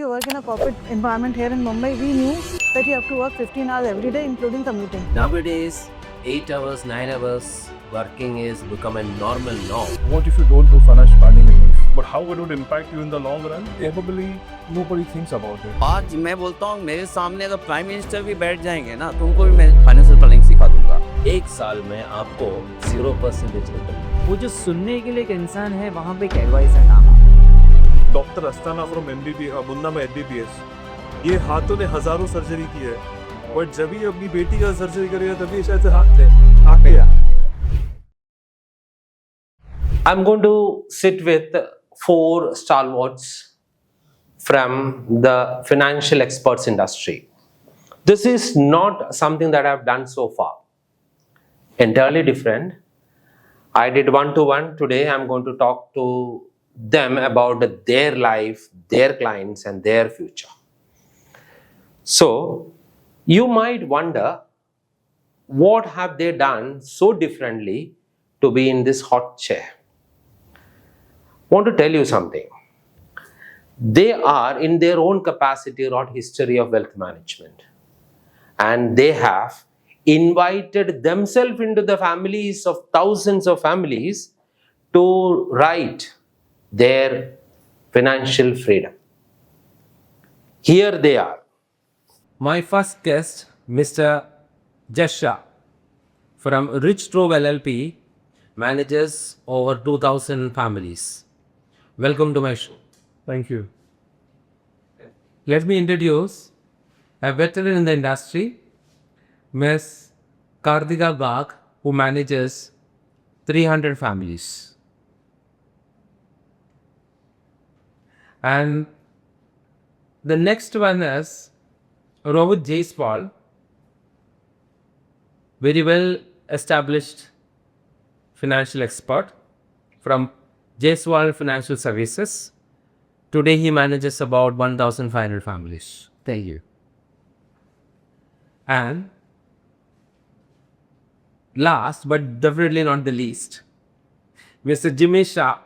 to work in a corporate environment here in Mumbai, we knew that you have to work 15 hours every day, including commuting. Nowadays, 8 hours, 9 hours working is become a normal norm. What if you don't do financial planning in life? But how would it impact you in the long run? Probably nobody thinks about it. आज मैं बोलता हूँ मेरे सामने अगर prime minister भी बैठ जाएंगे ना तो उनको भी मैं फाइनेंशियल प्लानिंग सिखा दूंगा। एक साल में आपको 0% रिटर्न। वो जो सुनने के लिए एक इंसान है वहाँ पे एक एडवाइजर नाम डॉक्टर अस्ताना फ्रॉम मुन्ना में MBBS, ये हाथों ने हजारों सर्जरी की है, बट जब ही अपनी बेटी का सर्जरी करेगा तभी शायद से हाथ आ गया। I'm going to sit with 4 stalwarts from the financial experts industry. This is not something that I've done so far. Entirely different. I did one-to-one. Today I'm going to talk to them about their life, their clients and their future. So you might wonder, what have they done so differently to be in this hot chair? I want to tell you something. They are in their own capacity wrought history of wealth management, and they have invited themselves into the families of thousands of families to write their financial freedom. Here they are. My first guest, Mr. Jasha from Rich Trove LLP, manages over 2,000 families. Welcome to my show. Thank you. Let me introduce a veteran in the industry, Ms. Kartika Bagh, who manages 300 families. And the next one is Rohit Jaiswal, very well established financial expert from Jaiswal Financial Services. Today he manages about 1,500 families. Thank you. And last but definitely not the least, Mr. Jimmy Shah,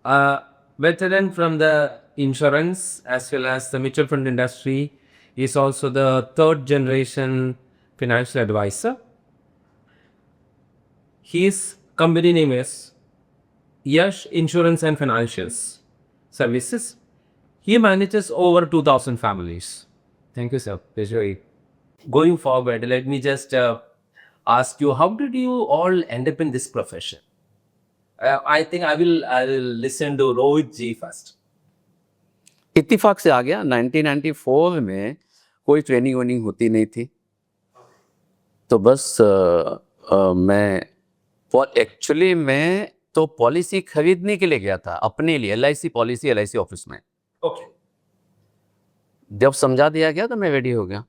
a veteran from the insurance as well as the mutual fund industry. He is also the 3rd generation financial advisor. His company name is Yash Insurance and Financials Services. He manages over 2,000 families. Thank you, sir. Pleasure. Going forward, let me just ask you, how did you all end up in this profession? I think I will listen to Rohit ji first. इत्तिफाक से आ गया। 1994 में कोई training वेनिंग होती नहीं थी, तो बस मैं तो पॉलिसी खरीदने के लिए गया था अपने लिए, LIC पॉलिसी LIC ऑफिस में। Okay. जब समझा दिया गया तो मैं रेडी हो गया।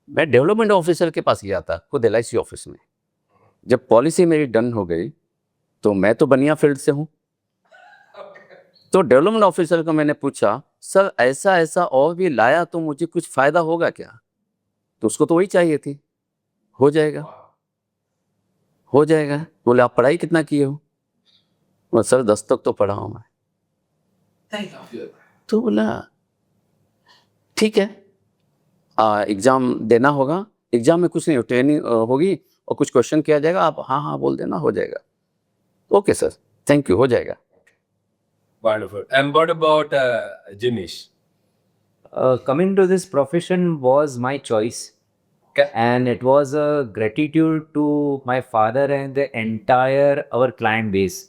मैं डेवलपमेंट ऑफिसर के पास गया था खुद LIC ऑफिस में। जब पॉलिसी मेरी डन हो गई तो मैं तो बनिया फील्ड से हूँ, तो डेवलपमेंट ऑफिसर को मैंने पूछा, सर ऐसा ऐसा और भी लाया तो मुझे कुछ फायदा होगा क्या? तो उसको तो वही चाहिए थी। हो जाएगा। बोले आप पढ़ाई कितना किए हो? सर 10 तक तो पढ़ा हूँ मैं। तो बोला ठीक है, एग्जाम देना होगा। एग्जाम में कुछ नहीं, ट्रेनिंग होगी और कुछ क्वेश्चन किया जाएगा, आप हाँ बोल देना, हो जाएगा। ओके सर, थैंक यू, हो जाएगा। Wonderful. And what about Jinish? Coming to this profession was my choice. Okay. And it was a gratitude to my father and the entire our client base,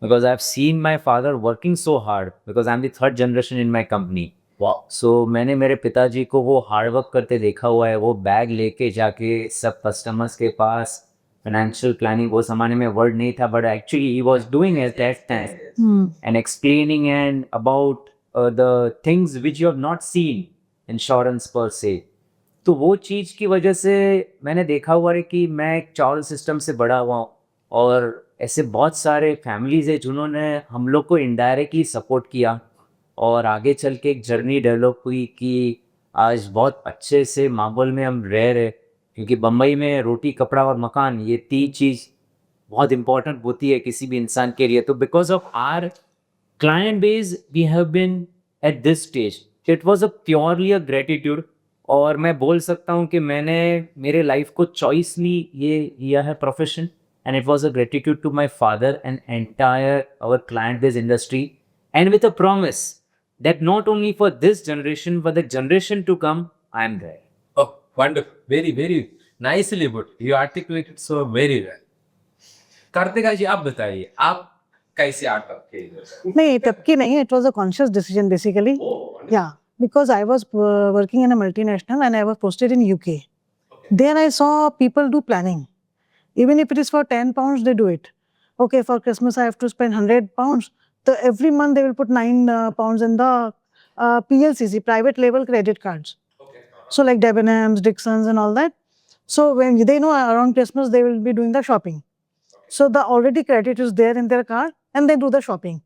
because I've seen my father working so hard, because I'm the 3rd generation in my company. Wow. So मैंने मेरे पिताजी को वो hard work करते देखा हुआ है। वो बैग लेके जाके सब कस्टमर्स के पास फाइनेंशियल प्लानिंग, वो ज़माने में वर्ड नहीं था, but actually he was doing at that time and explaining and about the things which you have not seen insurance पर से। तो वो चीज़ की वजह से मैंने देखा हुआ है कि मैं एक चावल सिस्टम से बड़ा हुआ हूँ, और ऐसे बहुत सारे फैमिलीज़ है जिन्होंने हम लोग को इनडायरेक्टली सपोर्ट किया, और आगे चल के एक जर्नी डेवलप हुई कि आज बहुत अच्छे से माहौल में हम रह रहे। क्योंकि बम्बई में रोटी, कपड़ा और मकान, ये 3 चीज़ बहुत इंपॉर्टेंट होती है किसी भी इंसान के लिए। तो because of our client base, we have been at this stage. It was a purely a gratitude. और मैं बोल सकता हूँ कि मैंने मेरे लाइफ को चॉइसली ये लिया है profession, and it was a gratitude to my father and entire our client based industry, and with a promise that not only for this generation but the generation to come, I am there. Oh, wonderful. Very, very nicely put. You articulated so very well. Kartika ji, आप बताइए, आप कैसे art के नहीं तब की नहीं, it was a conscious decision basically. Yeah, because I was working in a multinational and I was posted in UK. There I saw people do planning. Even if it is for 10 pounds, they do it. Okay, for Christmas I have to spend 100 pounds. So every month they will put 9 pounds in the PLCC, private label credit cards. So like Debenhams, Dixons and all that. So when they know around Christmas they will be doing the shopping. So the already credit is there in their card and they do the shopping.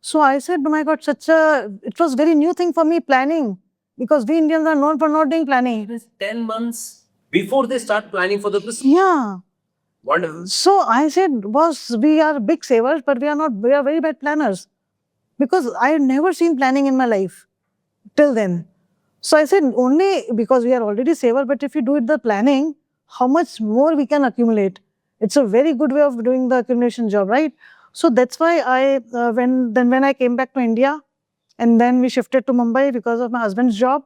So I said, oh my God, it was very new thing for me, planning. Because we Indians are known for not doing planning. 10 months before they start planning for the Christmas. Yeah. Wonderful. So I said, boss, we are big savers, but we are very bad planners. Because I had never seen planning in my life till then. So I said, only because we are already saver, but if you do it the planning, how much more we can accumulate. It's a very good way of doing the accumulation job, right? So that's why when I came back to India, and then we shifted to Mumbai because of my husband's job.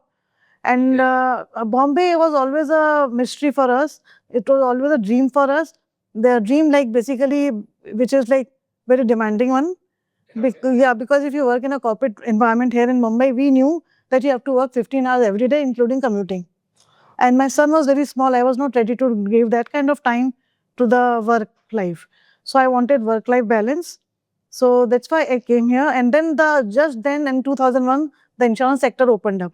And Bombay was always a mystery for us. It was always a dream for us. The dream, like basically, which is like very demanding one. Because if you work in a corporate environment here in Mumbai, we knew that you have to work 15 hours every day, including commuting. And my son was very small. I was not ready to give that kind of time to the work life. So I wanted work-life balance. So that's why I came here. And then just then in 2001, the insurance sector opened up.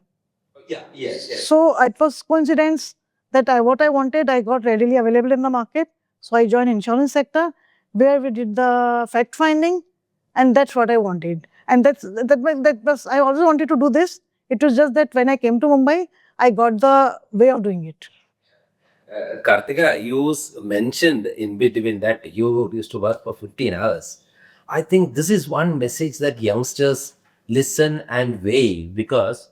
Yes. So it was coincidence that what I wanted, I got readily available in the market. So I joined insurance sector where we did the fact finding, and that's what I wanted. And that was I also wanted to do this. It was just that when I came to Mumbai, I got the way of doing it. Kartika, you mentioned in between that you used to work for 15 hours. I think this is one message that youngsters listen and weigh, because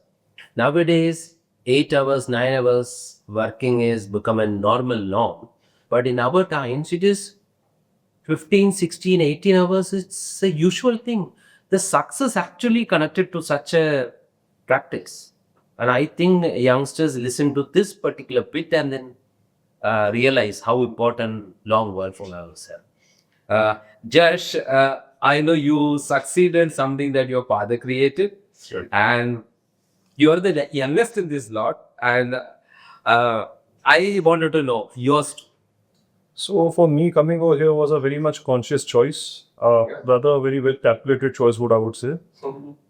nowadays 8 hours, 9 hours working is become a normal norm. But in our times, it is 15, 16, 18 hours. It's a usual thing. The success actually connected to such a practice. And I think youngsters listen to this particular bit and then realize how important long work for ourselves. Josh, I know you succeeded in something that your father created. Sure. And you're the youngest in this lot. And I wanted to know yours. So for me, coming over here was a very much conscious choice. Rather a very well calculated choice, what I would say.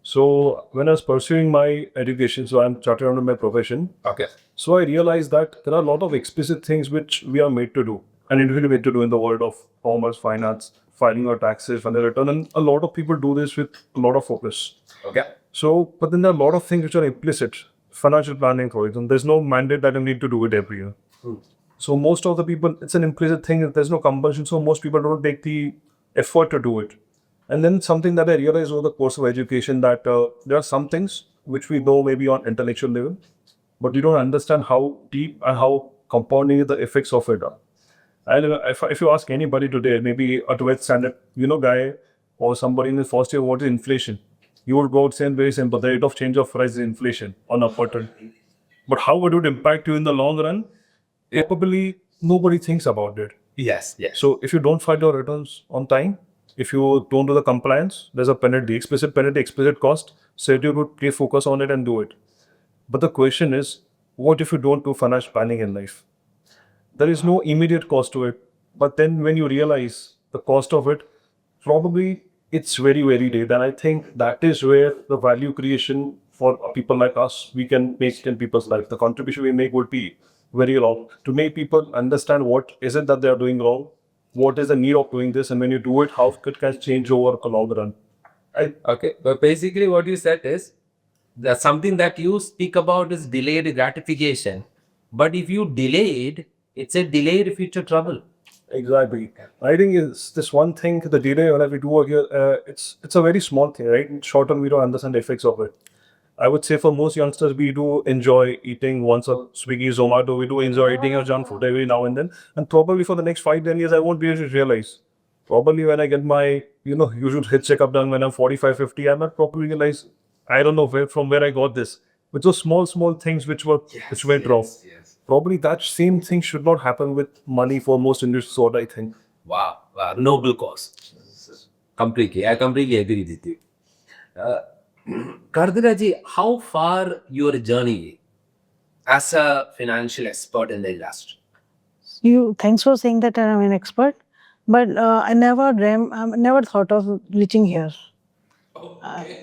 So when I was pursuing my education, so I'm chartered under my profession. Okay. So I realized that there are a lot of explicit things which we are made to do, and individually made to do in the world of commerce, finance, filing our taxes, and the return. And a lot of people do this with a lot of focus. Okay. So, but then there are a lot of things which are implicit. Financial planning, for example, there's no mandate that you need to do it every year. So most of the people, it's an implicit thing. There's no compulsion. So most people don't take the effort to do it. And then something that I realized over the course of education, that there are some things which we know maybe on intellectual level, but you don't understand how deep and how compounding the effects of it are. And if you ask anybody today, maybe a 12th standard, guy or somebody in the first year, what is inflation? You would go out saying very simple, the rate of change of price is inflation on a pattern. But how would it impact you in the long run? Probably nobody thinks about it. Yes. So if you don't file your returns on time, if you don't do the compliance, there's a penalty, explicit penalty, explicit cost. So you would please focus on it and do it. But the question is, what if you don't do financial planning in life? There is no immediate cost to it. But then when you realize the cost of it, probably it's very, very deep. And I think that is where the value creation for people like us, we can make in people's life. The contribution we make would be very long to make people understand what is it that they are doing wrong, what is the need of doing this, and when you do it, how it can change over a long run. Okay. But basically what you said is that something that you speak about is delayed gratification. But if you delayed, it's a delayed future trouble. Exactly. I think it's this one thing, the delay that we do here, it's a very small thing, right? In short term, we don't understand the effects of it. I would say for most youngsters, we do enjoy eating once a Swiggy, Zomato. We do enjoy eating our junk food every now and then. And probably for the next 5-10 years, I won't be able to realize. Probably when I get my, usual health checkup done when I'm 45, 50, I might probably realize, I don't know from where I got this. But those small things which went wrong. Probably that same thing should not happen with money for most individuals, what I think. Wow, noble cause. Completely, I completely agree with you. Karthika ji, how far your journey as a financial expert in the industry? Thanks for saying that I'm an expert, but I never thought of reaching here.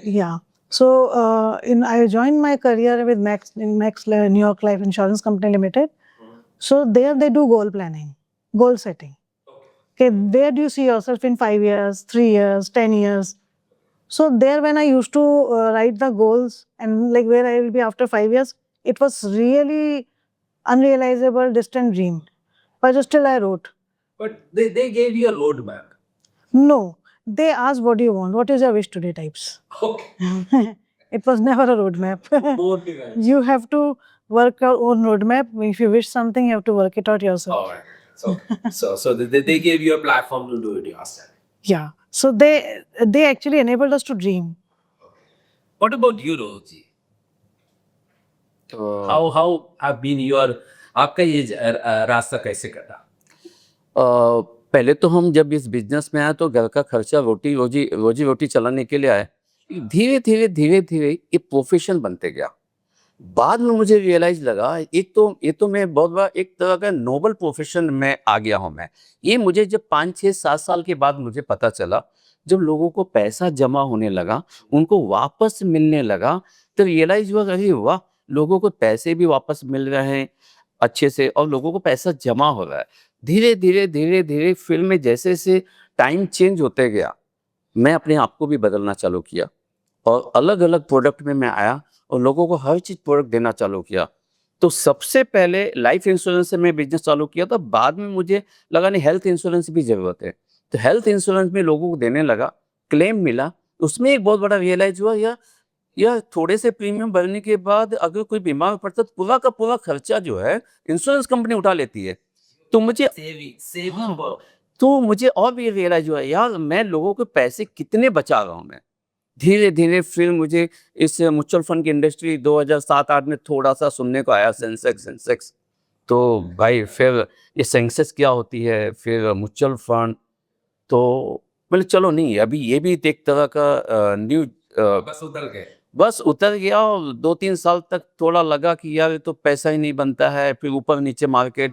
Yeah. So I joined my career with Max New York Life Insurance Company Limited. So there they do goal planning, goal setting. Okay, where do you see yourself in 5 years, 3 years, 10 years? So there when I used to write the goals and like where I will be after 5 years, it was really unrealizable, distant dream. But still I wrote. But they gave you a roadmap. No, they asked what do you want? What is your wish today types? Okay. It was never a roadmap. Motivation. You have to work your own roadmap. If you wish something, you have to work it out yourself. All right. So they gave you a platform to do it yourself. Yeah. So they actually enabled us to dream. What about you, Rohit? तो How have been your आपका ये रास्ता कैसे कटा? पहले तो हम जब इस बिजनेस में आए तो घर का खर्चा रोजी रोटी चलाने के लिए आए। धीरे धीरे ये प्रोफेशन बनते गया। बाद में मुझे रियलाइज लगा ये तो मैं बहुत बड़ा एक तरह का नोबल प्रोफेशन में आ गया हूँ मैं। ये मुझे जब 5, 6, 7 साल के बाद मुझे पता चला, जब लोगों को पैसा जमा होने लगा, उनको वापस मिलने लगा, तो रियलाइज हुआ अरे वाह, लोगों को पैसे भी वापस मिल रहे हैं अच्छे से और लोगों को पैसा जमा हो रहा है। धीरे धीरे फील्ड में जैसे टाइम चेंज होते गया, मैं अपने आप को भी बदलना चालू किया और अलग-अलग प्रोडक्ट में मैं आया और लोगों को हर चीज़ प्रोडक्ट देना चालू किया। तो सबसे पहले लाइफ इंश्योरेंस से मैं बिज़नेस चालू किया था, बाद में मुझे लगा नहीं हेल्थ इंश्योरेंस भी ज़रूरत है। तो हेल्थ इंश्योरेंस में लोगों को देने लगा, क्लेम मिला, उसमें एक बहुत बड़ा रियलाइज़ हुआ या थोड़े से प्रीमियम भरने के बाद अगर कोई बीमार पड़ता तो पूरा का पूरा खर्चा जो है इंश्योरेंस कंपनी उठा लेती है। तो मुझे तो मुझे और भी रियलाइज़ हुआ यार मैं लोगों के पैसे कितने बचा रहा हूँ मैं। धीरे फिर मुझे इस म्यूचुअल फंड की इंडस्ट्री 2007-8 में थोड़ा-सा सुनने को आया सेंसेक्स। तो भाई फिर ये सेंसेक्स क्या होती है, फिर म्यूचुअल फंड, तो बोले चलो नहीं अभी ये भी एक तरह का न्यू बस उतर गया और 2-3 साल तक थोड़ा लगा कि यार ये तो पैसा ही नहीं बनता है, फिर ऊपर नीचे मार्केट।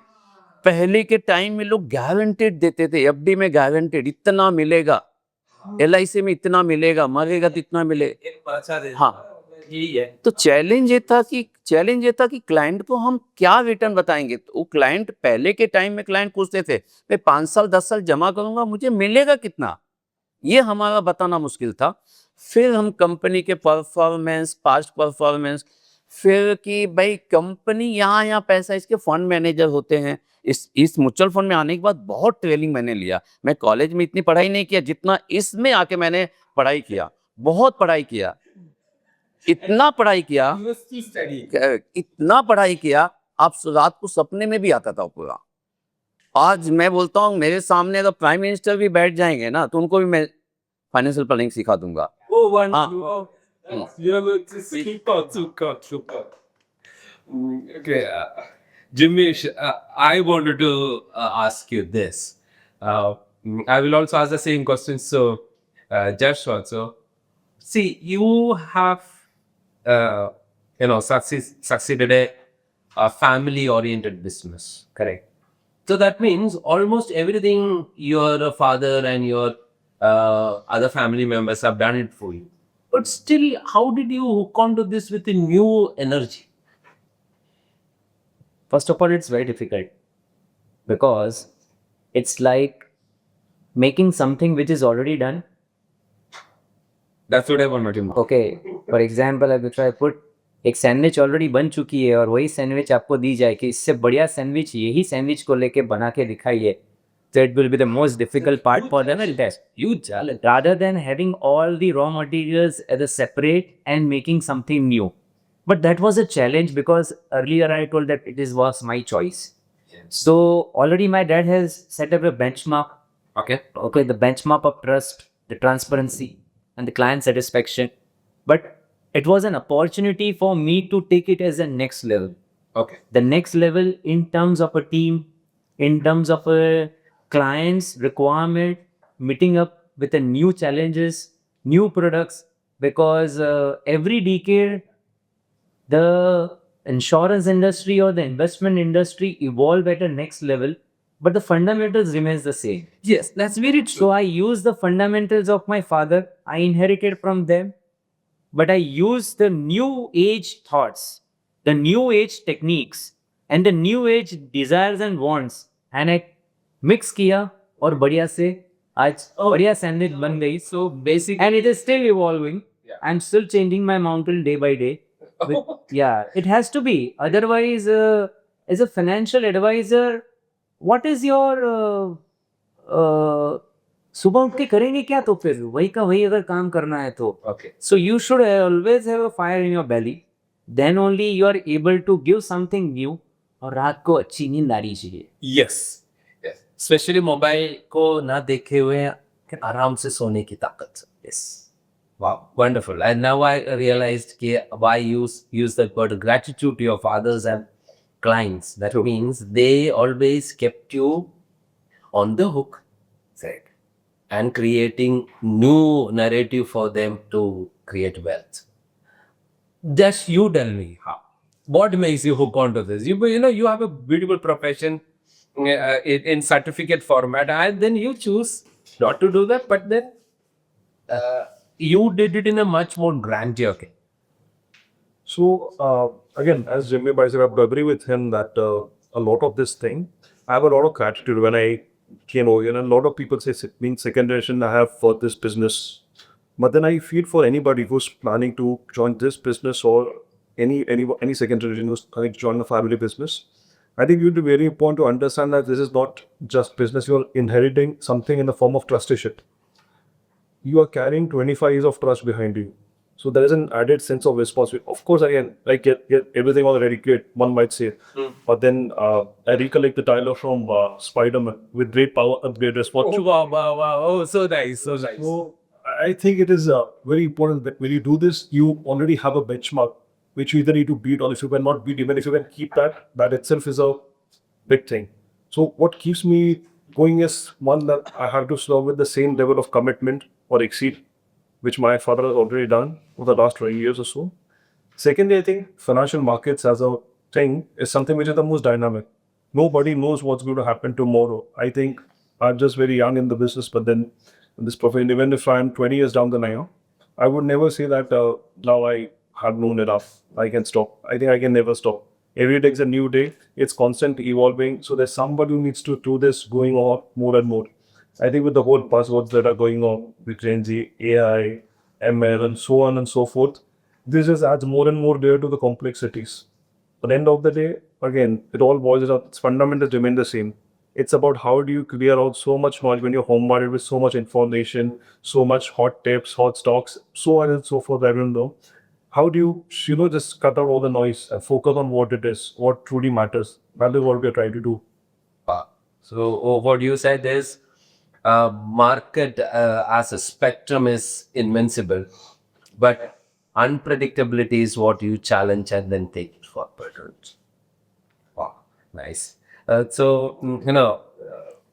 पहले के टाइम में लोग गारंटेड देते थे, एफडी में गारंटेड इतना मिलेगा, एलआईसी में इतना मिलेगा, मरेगा तो इतना मिले। हाँ, यही है। तो चैलेंज ये था कि क्लाइंट को हम क्या रिटर्न बताएंगे। तो वो क्लाइंट पहले के टाइम में क्लाइंट पूछते थे मैं 5 साल 10 साल जमा करूंगा मुझे मिलेगा कितना, ये हमारा बताना मुश्किल था। फिर हम कंपनी के परफॉर्मेंस, पास्ट परफॉर्मेंस, फिर कि भाई कंपनी यहाँ पैसा, इसके फंड मैनेजर होते हैं। इस म्यूचुअल फंड में आने के बाद बहुत ट्रेनिंग मैंने लिया। मैं कॉलेज में इतनी पढ़ाई नहीं किया जितना इसमें आके मैंने पढ़ाई किया, बहुत पढ़ाई किया, इतना पढ़ाई किया आप रात को सपने में भी आता था पूरा। आज मैं बोलता हूँ मेरे सामने अगर प्राइम मिनिस्टर भी बैठ जाएंगे ना तो उनको भी मैं फाइनेंशियल प्लानिंग सिखा दूंगा। Okay, Jimmy, I wanted to ask you this. I will also ask the same question. So, Josh also. See, you have, succeeded a family-oriented business. Correct. So that means almost everything your father and your other family members have done it for you. But still, how did you hook onto this with a new energy? First of all, it's very difficult because it's like making something which is already done. That's what I wanted to know. Okay, for example, if I put एक sandwich already बन चुकी है और वही sandwich आपको दी जाए कि इससे बढ़िया सैंडविच यही सैंडविच को लेके बना के दिखाइए, that will be the most difficult part for them and test. Huge challenge. Rather than having all the raw materials as a separate and making something new. But that was a challenge because earlier I told that was my choice. So already my dad has set up a benchmark. Okay, the benchmark of trust, the transparency, and the client satisfaction. But it was an opportunity for me to take it as a next level. Okay. The next level in terms of a team, in terms of a client's requirement, meeting up with the new challenges, new products, because every decade the insurance industry or the investment industry evolve at a next level, but the fundamentals remains the same. Yes, that's very true. So I use the fundamentals of my father, I inherited from them, but I use the new age thoughts, the new age techniques, and the new age desires and wants, and I mix किया और बढ़िया से आज बढ़िया sandwich बन गई. So basic. And it is still evolving. I'm still changing my mountain day by day. Yeah, it has to be. Otherwise, as a financial advisor, what is your सुबह उठ के करेंगे क्या? तो फिर वही का वही अगर काम करना है तो Okay. so you should always have a fire in your belly. Then only you are able to give something new. और रात को अच्छी नींद आनी चाहिए. Yes. Yes. Especially मोबाइल को ना देखे हुए आराम से सोने की ताकत. Yes. Wow, wonderful. And now I realized why you use that word gratitude to your fathers and clients. That means they always kept you on the hook, right? And creating new narrative for them to create wealth. Just you tell me how. What makes you hook onto this? You know you have a beautiful profession in certificate format, and then you choose not to do that, but then you did it in a much more grandeur way. So again, as Jimmy Bhai said, I agree with him that a lot of this thing, I have a lot of gratitude when I came over here, and a lot of people say, being second generation, I have for this business. But then I feel for anybody who's planning to join this business or any second generation who's planning to join a family business, I think it would be very important to understand that this is not just business. You're inheriting something in the form of trusteeship. You are carrying 25 years of trust behind you. So there is an added sense of responsibility. Of course, again, like get everything already great, one might say. But then I recollect the dialogue from Spider-Man, with great power and great responsibility. Oh, wow. Oh, so nice, so nice. So I think it is very important that when you do this, you already have a benchmark which you either need to beat, or if you cannot beat, even if you can keep that itself is a big thing. So what keeps me going is, one, that I have to serve with the same level of commitment or exceed, which my father has already done over the last 20 years or so. Secondly, I think financial markets as a thing is something which is the most dynamic. Nobody knows what's going to happen tomorrow. I think I'm just very young in the business, but then in this profession, even if I'm 20 years down the line, I would never say that now I have known enough, I can stop. I think I can never stop. Every day is a new day. It's constantly evolving. So there's somebody who needs to do this going on more and more. I think with the whole buzzwords that are going on with Gen Z, AI, ML, and so on and so forth, this just adds more and more layer to the complexities. At the end of the day, again, it all boils down, its fundamentals remain the same. It's about how do you clear out so much knowledge when you're bombarded with so much information, so much hot tips, hot stocks, so on and so forth. I don't know. How do you, just cut out all the noise and focus on what it is, what truly matters? That is what we're trying to do. So what you said is, market as a spectrum is invincible, but unpredictability is what you challenge and then take it forward. Wow, nice.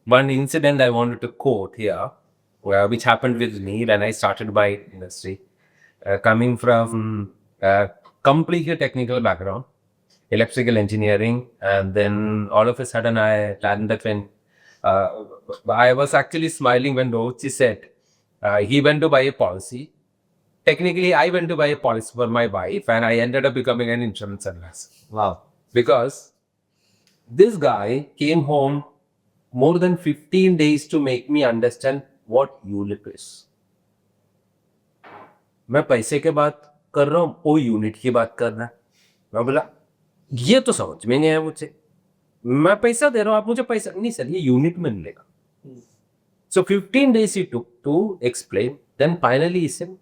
One incident I wanted to quote here, which happened with me when I started my industry, coming from a completely technical background, electrical engineering, and then all of a sudden I landed when I was actually smiling when Rohit said he went to buy a policy. Technically, I went to buy a policy for my wife, and I ended up becoming an insurance advisor. Wow. Because this guy came home more than 15 days to make me understand what ULIP is. मैं पैसे की बात कर रहा हूँ, वो unit की बात कर रहा है. मैं बोला ये तो समझ में नहीं आया मुझे. मैं पैसा दे रहा हूँ, आप मुझे पैसा नहीं सर, ये यूनिट में मिलेगा. So 15 days he took to explain. Then finally he said,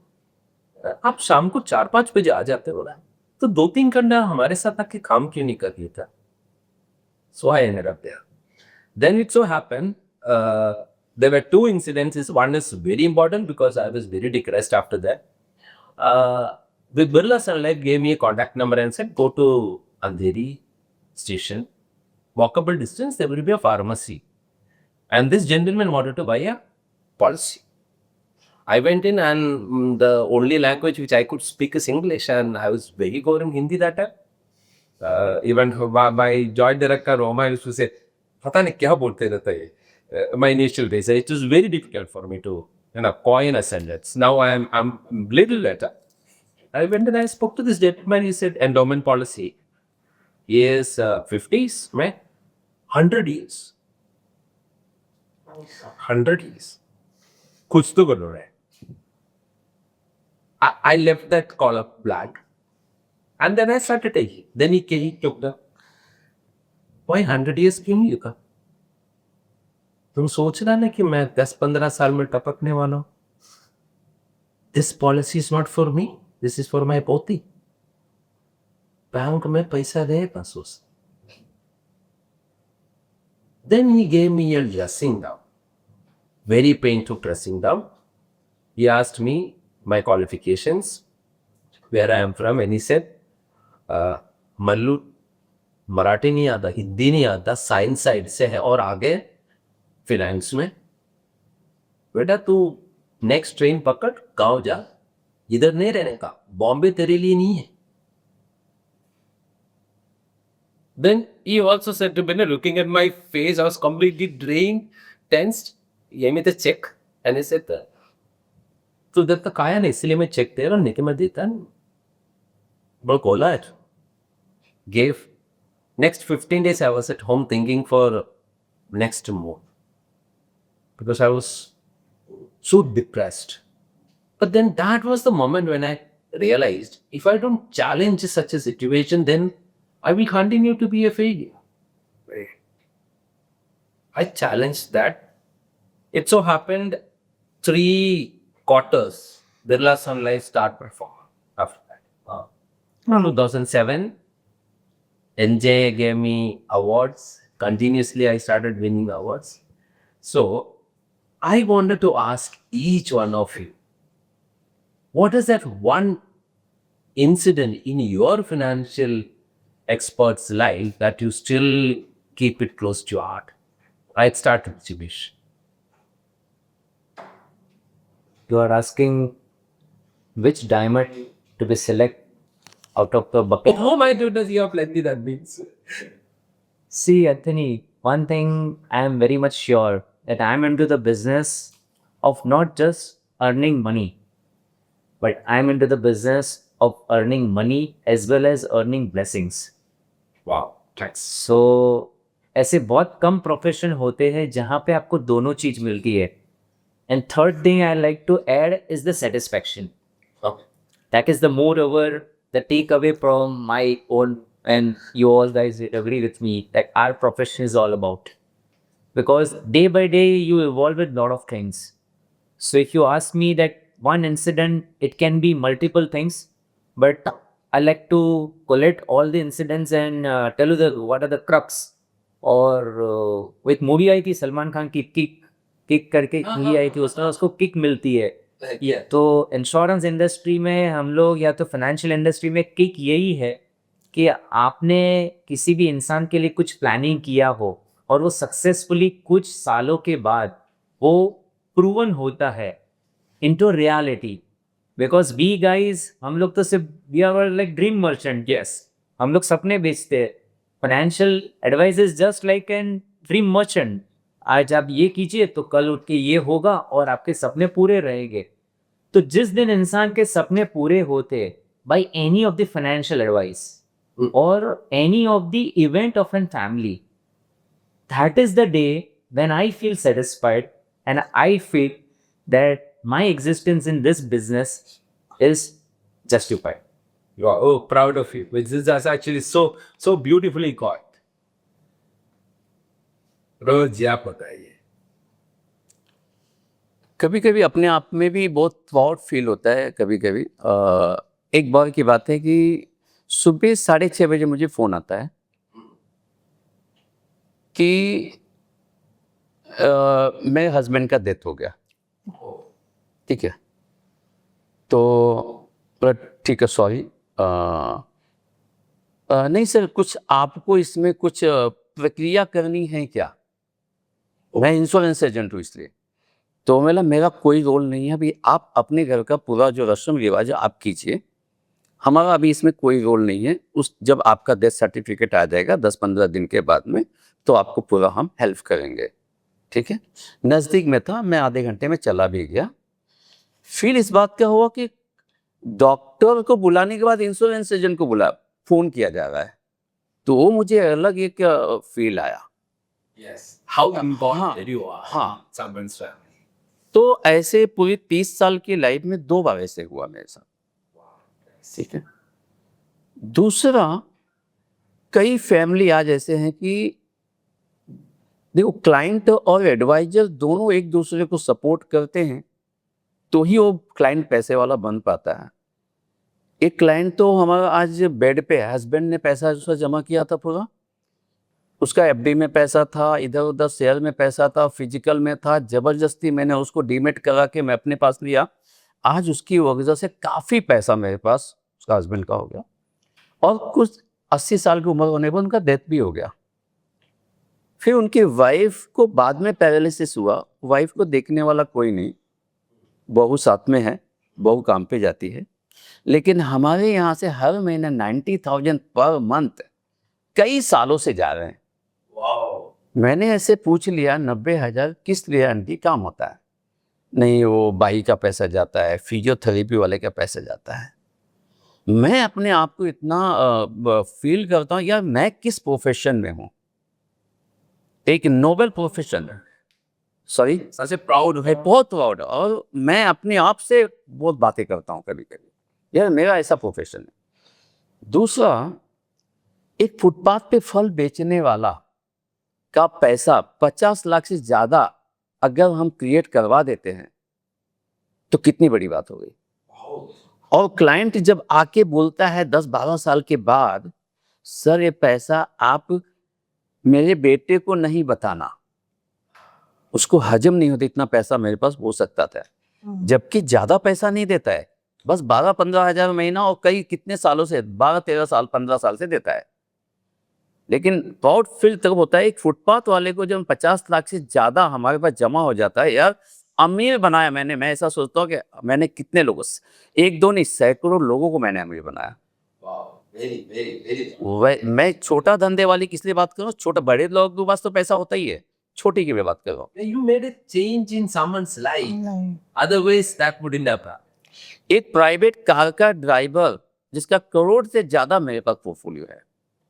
आप शाम को 4-5 बजे आ जाते हो ना, तो 2-3 घंटा हमारे साथ आके काम क्यों नहीं कर लेता? So I ended up there. Then it so happened, there were two incidences. One is very important because I was very depressed after that. The Birla Sun Life gave me a contact number and said, go to Andheri station. Walkable distance, there will be a pharmacy. And this gentleman wanted to buy a policy. I went in and the only language which I could speak is English, and I was very good in Hindi that time. Even my joint director Roma used to say, "Pata nahi kya bolte rehta hai." My initial days, it was very difficult for me to coin a sentence. Now I'm little better. I went and I spoke to this gentleman. He said endowment policy is 50s, man, 100 years. 100 years. कुछ तो करो रे. I left that column blank. And then I started taking. Then he took the, why 100 years क्यों नहीं लिखा? तुम सोच रहा ना कि मैं 10-15 साल में टपकने वाला हूँ? This policy is not for me. This is for my पोती. बैंक में पैसा रहे बस उस. Then he gave me a dressing down. Very painful dressing down. He asked me my qualifications, where I am from, and he said, Mallu Marathi नहीं आता, हिंदी नहीं आता, साइंस साइड से है और आगे फिनेंस में, बेटा तू नेक्स्ट ट्रेन पकड़, गांव जा, इधर नहीं रहने का, बॉम्बे तेरे लिए नहीं है. Then he also said to me, looking at my face, I was completely drained, tensed. He gave me the check and he said, तू इधर तक आया ना, इसलिए मैं चेक दे रहा हूँ, नहीं कि मैं देता नहीं. But cola it. Gave. Next 15 days I was at home thinking for next move. Because I was so depressed. But then that was the moment when I realized if I don't challenge such a situation, then I will continue to be a failure. I challenged that. It so happened 3 quarters, Birla Sun Life start performing after that. 2007, NJ gave me awards. Continuously, I started winning awards. So, I wanted to ask each one of you, what is that one incident in your financial expert's life that you still keep it close to your heart? I'd start with Jibish. You are asking which diamond to be select out of the bucket. Oh my goodness, you have plenty, that means. See, Anthony, one thing I am very much sure that I am into the business of not just earning money, but I am into the business of earning money as well as earning blessings. Wow, thanks. So, ऐसे बहुत कम profession होते हैं जहाँ पे आपको दोनों चीज मिलती है. And third thing I like to add is the satisfaction. Okay. That is the moreover the takeaway from my own, and you all guys agree with me that our profession is all about. Because day by day you evolve with a lot of things. So if you ask me that one incident, it can be multiple things, but I like to collect all the incidents and tell you what are the crux. और एक movie आई थी सलमान खान की, kick करके movie आई थी, उसमें उसको kick मिलती है. तो इंश्योरेंस इंडस्ट्री में हम लोग या तो फाइनेंशियल इंडस्ट्री में किक यही है कि आपने किसी भी इंसान के लिए कुछ प्लानिंग किया हो और वो सक्सेसफुली कुछ सालों के बाद वो प्रूवन होता है into reality. Because we guys, हम लोग तो सिर्फ we are like dream merchant. Yes, हम लोग सपने बेचते हैं. Financial advice is just like an dream merchant. आज आप ये कीजिए तो कल उठ के ये होगा और आपके सपने पूरे रहेंगे. तो जिस दिन इंसान के सपने पूरे होते by any of the financial advice और any of the event of an family, that is the day when I feel satisfied and I feel that my existence in this business is justified. You are proud of you, which is actually so beautifully caught. रोज या बताइए कभी कभी अपने आप में भी बहुत proud feel होता है कभी कभी। एक बार की बात है कि सुबह 6:30 बजे मुझे फ़ोन आता है कि मेरे हस्बैंड का डेथ हो गया। ठीक है, तो बोला ठीक है, सॉरी, नहीं सर, कुछ आपको इसमें कुछ प्रक्रिया करनी है क्या? मैं इंश्योरेंस एजेंट हूँ इसलिए। तो बोला मेरा कोई रोल नहीं है, अभी आप अपने घर का पूरा जो रस्म रिवाज है आप कीजिए, हमारा अभी इसमें कोई रोल नहीं है। उस जब आपका डेथ सर्टिफिकेट आ जाएगा 10-15 दिन के बाद में, तो आपको पूरा हम हेल्प करेंगे। ठीक है, नज़दीक में था, मैं आधे घंटे में चला भी गया। फिर इस बात का हुआ कि डॉक्टर को बुलाने के बाद इंश्योरेंस एजेंट को फ़ोन किया जा रहा है, तो वो मुझे अलग एक फील आया। Yes. How हाँ, important you are. हाँ। Someone's family. तो ऐसे पूरी 30 साल की लाइफ में 2 बार ऐसे हुआ मेरे साथ। ठीक है, दूसरा, कई फैमिली आज ऐसे हैं कि देखो, क्लाइंट और एडवाइजर दोनों एक दूसरे को सपोर्ट करते हैं तो ही वो क्लाइंट पैसे वाला बन पाता है। एक क्लाइंट तो हमारा आज बेड पे है, हस्बैंड ने पैसा उसका जमा किया था पूरा, उसका एफडी में पैसा था, इधर उधर शेयर में पैसा था, फिजिकल में था, जबरदस्ती मैंने उसको डीमेट करा के मैं अपने पास लिया। आज उसकी वजह से काफ़ी पैसा मेरे पास उसका हस्बैंड का हो गया, और कुछ 80 साल की उम्र होने पर उनका डेथ भी हो गया। फिर उनकी वाइफ को बाद में पैरालिसिस हुआ, वाइफ को देखने वाला कोई नहीं, बहू साथ में है, बहू काम पे जाती है, लेकिन हमारे यहाँ से हर महीने 90,000 पर मंथ कई सालों से जा रहे हैं। मैंने ऐसे पूछ लिया, 90,000 किस लिए आंटी, काम होता है? नहीं, वो बाई का पैसा जाता है, फिजियोथेरेपी वाले का पैसा जाता है। मैं अपने आप को इतना फील करता हूँ यार, मैं किस प्रोफेशन में हूँ, एक नोबल प्रोफेशन है, सॉरी सबसे प्राउड है, बहुत प्राउड है, और मैं अपने आप से बहुत बातें करता हूँ कभी कभी, यार मेरा ऐसा प्रोफेशन है। दूसरा, एक फुटपाथ पे फल बेचने वाला का पैसा 50 लाख से ज़्यादा अगर हम क्रिएट करवा देते हैं तो कितनी बड़ी बात हो गई। और क्लाइंट जब आके बोलता है 10-12 साल के बाद, सर ये पैसा आप मेरे बेटे को नहीं बताना, उसको हजम नहीं होता इतना पैसा मेरे पास हो सकता था, जबकि ज़्यादा पैसा नहीं देता है, बस 12-15 हज़ार महीना, और कई कितने सालों से 12-13 साल 15 साल से देता है। लेकिन प्राउड फील तब होता है एक फुटपाथ वाले को जब 50 लाख से ज़्यादा हमारे पास जमा हो जाता है, यार अमीर बनाया मैंने। मैं ऐसा सोचता हूँ कि मैंने कितने लोगों से, एक दो नहीं सैकड़ों लोगों को मैंने अमीर बनाया। मैं छोटा धंधे वाली किस लिए बात कर रहा हूँ, छोटा, बड़े लोगों के पास तो पैसा होता ही है, छोटी की मैं बात कर रहा हूँ। You made a change in someone's life. नहीं। Otherwise, that wouldn't happen. एक प्राइवेट कार का ड्राइवर जिसका करोड़ से ज़्यादा मेरे पास पोर्टफोलियो है,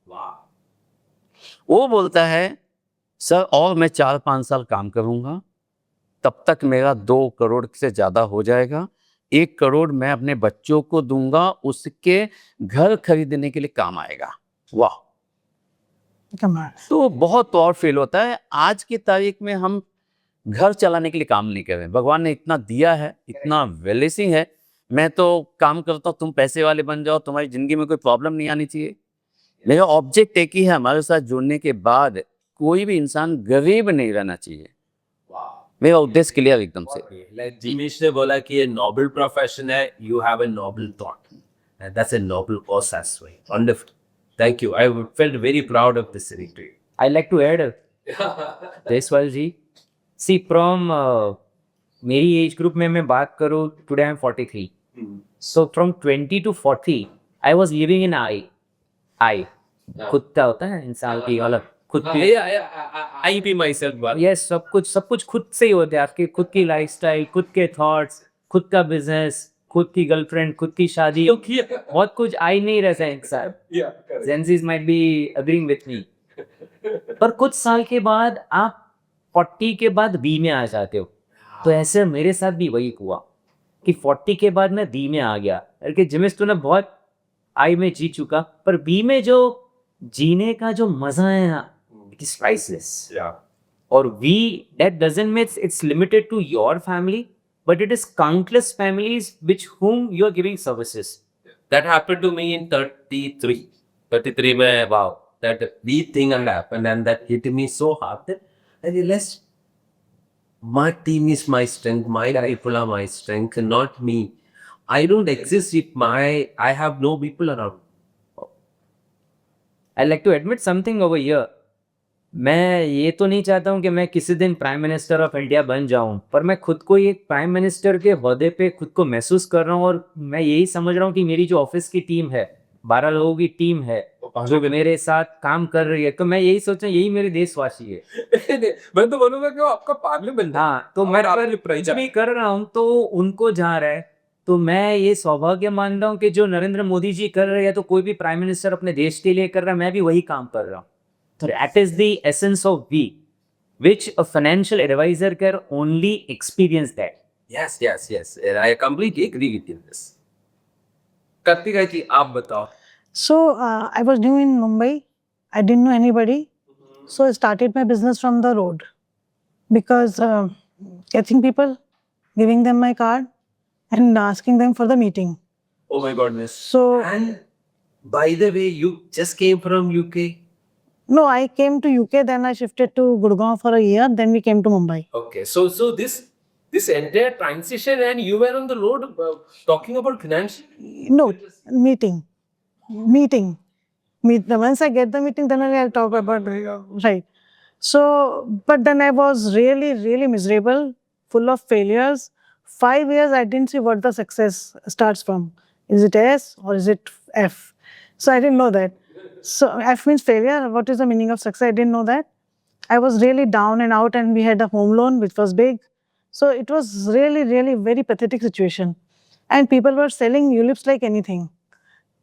Wow. वो बोलता है सर और मैं 4-5 साल काम करूंगा, तब तक मेरा 2 करोड़ से ज़्यादा हो जाएगा, 1 करोड़ मैं अपने बच्चों को दूंगा, उसके घर खरीदने के लिए काम आएगा। वाह, कमाल। तो बहुत प्राउड फील होता है। आज की तारीख में हम घर चलाने के लिए काम नहीं कर रहे हैं, भगवान ने इतना दिया है, इतना ब्लेसिंग है। मैं तो काम करता हूँ, तुम पैसे वाले बन जाओ, तुम्हारी ज़िंदगी में कोई प्रॉब्लम नहीं आनी चाहिए। मेरा ऑब्जेक्ट एक ही है, हमारे साथ जुड़ने के बाद कोई भी इंसान गरीब नहीं रहना चाहिए। मेरा उद्देश्य क्लियर एकदम से। Like जिमेश ने बोला कि ये नोबल प्रोफेशन है, you have a noble thought, and that's a noble cause as well. Wonderful. Thank you. I felt very proud of this interview. I like to add, Jaiswal ji, see from मेरी age group में मैं बात करूँ, today I am 43. So from 20 to 40, I was living in I. खुद का होता है इंसान की अलग, खुद की, I be myself. But yes, सब कुछ खुद से ही होता है, आपकी खुद की लाइफस्टाइल, खुद के थॉट्स, खुद का बिजनेस, खुद की गर्लफ्रेंड, खुद की शादी, बहुत कुछ आई नहीं रहता है इंसान। Gen Zs might be agreeing with me, पर कुछ साल के बाद आप 40 के बाद बी में आ जाते हो। तो ऐसे मेरे साथ भी वही हुआ कि 40 के बाद मैं बी में आ गया, कि जिमिस तूने बहुत आई में जी चुका, पर बी में जो जीने का जो मजा है ना, इट इज प्राइसलेस। yeah. और we, that doesn't mean it's limited to your family, but it is countless families which whom you are giving services. That happened to me in 33. 33 mein, wow, that big thing had happened and that hit me so hard that I realized my team is my strength, my people are my strength, not me. I don't exist if I have no people around. I like to admit something over here. मैं ये तो नहीं चाहता हूँ कि मैं किसी दिन प्राइम मिनिस्टर ऑफ इंडिया बन जाऊँ, पर मैं खुद को एक प्राइम मिनिस्टर के ओहदे पे खुद को महसूस कर रहा हूँ और मैं यही समझ रहा हूँ कि मेरी जो ऑफिस की टीम है, 12 लोगों की टीम है जो मेरे साथ काम कर रही है, तो मैं यही सोचा यही मेरे देशवासी है। मैं तो बोलूंगा कि वो आपका पार्लियामेंट है। हाँ, तो मैं और आप कुछ भी कर रहा हूँ तो उनको जा रहा है, तो मैं ये सौभाग्य मान रहा हूँ कि जो नरेंद्र मोदी जी कर रहे हैं तो कोई भी प्राइम मिनिस्टर अपने देश के लिए कर रहा है, मैं भी वही काम कर रहा हूँ। So that is the essence of we, which a financial advisor can only experience that. Yes, yes, yes. I completely agree with you in this. Kartika ji आप बताओ। So I was new in Mumbai. I didn't know anybody. So I started my business from the road because catching people, giving them my card, and asking them for the meeting. Oh my goodness. So And by the way, you just came from UK. no, I came to UK. Then I shifted to Gurgaon for a year. Then we came to Mumbai. Okay, so this entire transition and you were on the road talking about finance. No, meeting. Once I get the meeting, then I'll talk about right. So, but then I was really, really miserable, full of failures. 5 years, I didn't see what the success starts from. Is it S or is it F? So I didn't know that. So F means failure. What is the meaning of success? I didn't know that. I was really down and out, and we had a home loan which was big. So it was really, really very pathetic situation. And people were selling ULIPs like anything.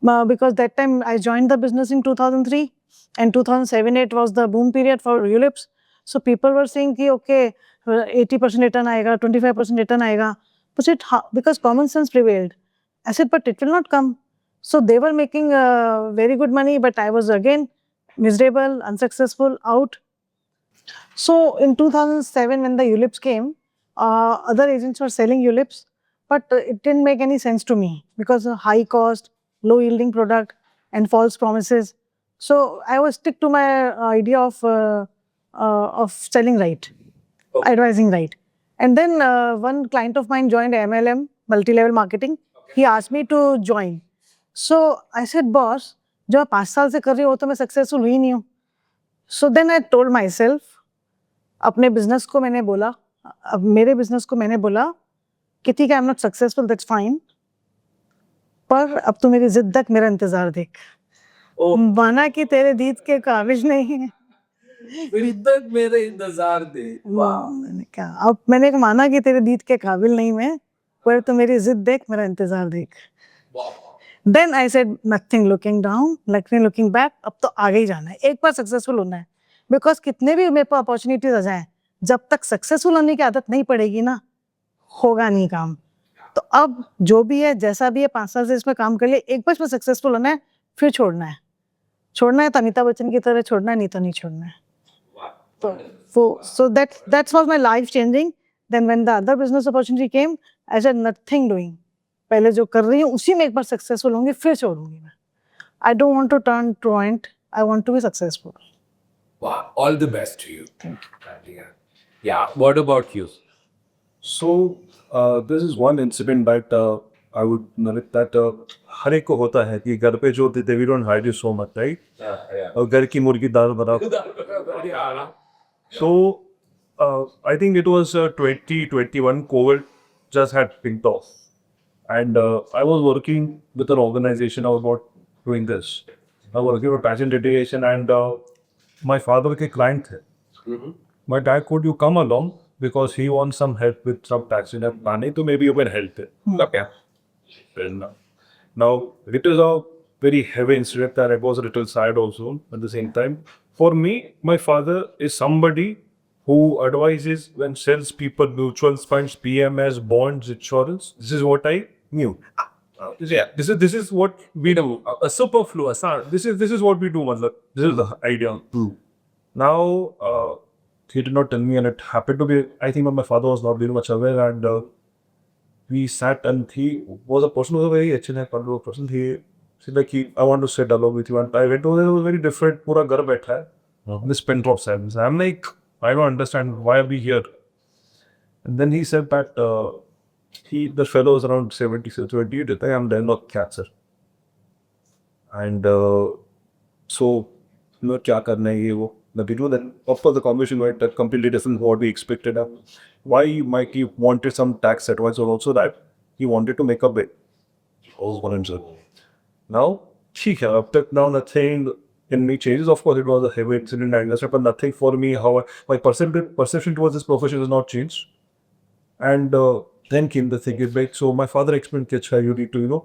Because that time I joined the business in 2003 and 2007-8 was the boom period for ULIPs. So people were saying ki okay, 80% return aayega, 25% return aayega. But because common sense prevailed. I said, but it will not come. So they were making very good money, but I was again miserable, unsuccessful, out. So in 2007 when the ULIPs came, other agents were selling ULIPs, but it didn't make any sense to me because of high cost, low yielding product and false promises. So I was stick to my idea of selling right, advising right. And then one client of mine joined MLM, multi-level marketing. He asked me to join. So I said, boss, जो आप 5 साल से कर रही हो तो मैं successful हुई नहीं हूँ. So then I told myself, अपने बिजनेस को मैंने बोला, अब मेरे बिजनेस को मैंने बोला कि ठीक है, I am not successful, that's fine, पर अब तो मेरी जिद तक मेरा इंतजार देख. माना कि तेरे दीद के काबिज नहीं है. तक मेरे इंतजार दे. मैंने कहा, अब मैंने माना कि तेरे दीद के काबिल नहीं मैं, पर तो मेरी जिद देख, मेरा इंतजार देख. Then I said, nothing looking down, nothing looking back, अब तो आगे ही जाना है, एक बार सक्सेसफुल होना है. बिकॉज कितने भी मेरे पास अपॉर्चुनिटीज आ जाएं, जब तक सक्सेसफुल होने की आदत नहीं पड़ेगी ना, होगा नहीं काम. तो अब जो भी है, जैसा भी है, 5 साल से इसमें काम कर लिए, एक बार इसमें सक्सेसफुल होना है, फिर छोड़ना है. छोड़ना है तो अमिताभ बच्चन की तरह छोड़ना है, नहीं तो नहीं छोड़ना है. So that was my life changing. Then when the other business opportunity came, I said nothing doing. पहले जो कर रही हूँ उसी में एक बार सक्सेसफुल होंगी, फिर छोड़ूंगी मैं. I don't want to turn truant. I want to be successful. Wow, all the best to you. Yeah, what about you? So this is one incident that I would narrate that हर एक को होता है कि घर पे जो देते we don't hide you so much, right? और घर की मुर्गी दाल बराबर. So I think it was 2021 COVID just had picked off, and I was working with an organization. I was about doing this. I was working for patent litigation, and my father के client थे. My dad, could you come along because he wants some help with some tax and planning, so maybe you can help it. Okay. And, now it is a very heavy incident that I was a little sad also at the same time. For me, my father is somebody who advises when sells people mutual funds, PMS, bonds, insurance. This is what I knew. Yeah, this is what we do. A superfluous. This is what we do, Matlab. This is the idea. Now, he did not tell me, and it happened to be, I think my father was not very much aware, and we sat and he was a person who was a very HNF person. He said like, I want to sit along with you. And I went over there, it was very different. Pura ghar baitha hai. This pin drop silence. I'm like, I don't understand why are we here. And then he said that the fellow is around 70, 70, I'm then not cancer. And so, kya karna hai ye wo. Then of course the conversation went that completely different from what we expected. Why Mikey wanted some tax advice or also that he wanted to make a bit. All one and so. Now, up to now nothing in me changes. Of course, it was a heavy incident, I understand, but nothing for me. How my perception towards this profession has not changed. And then came the thing is like, so my father explained that you need to,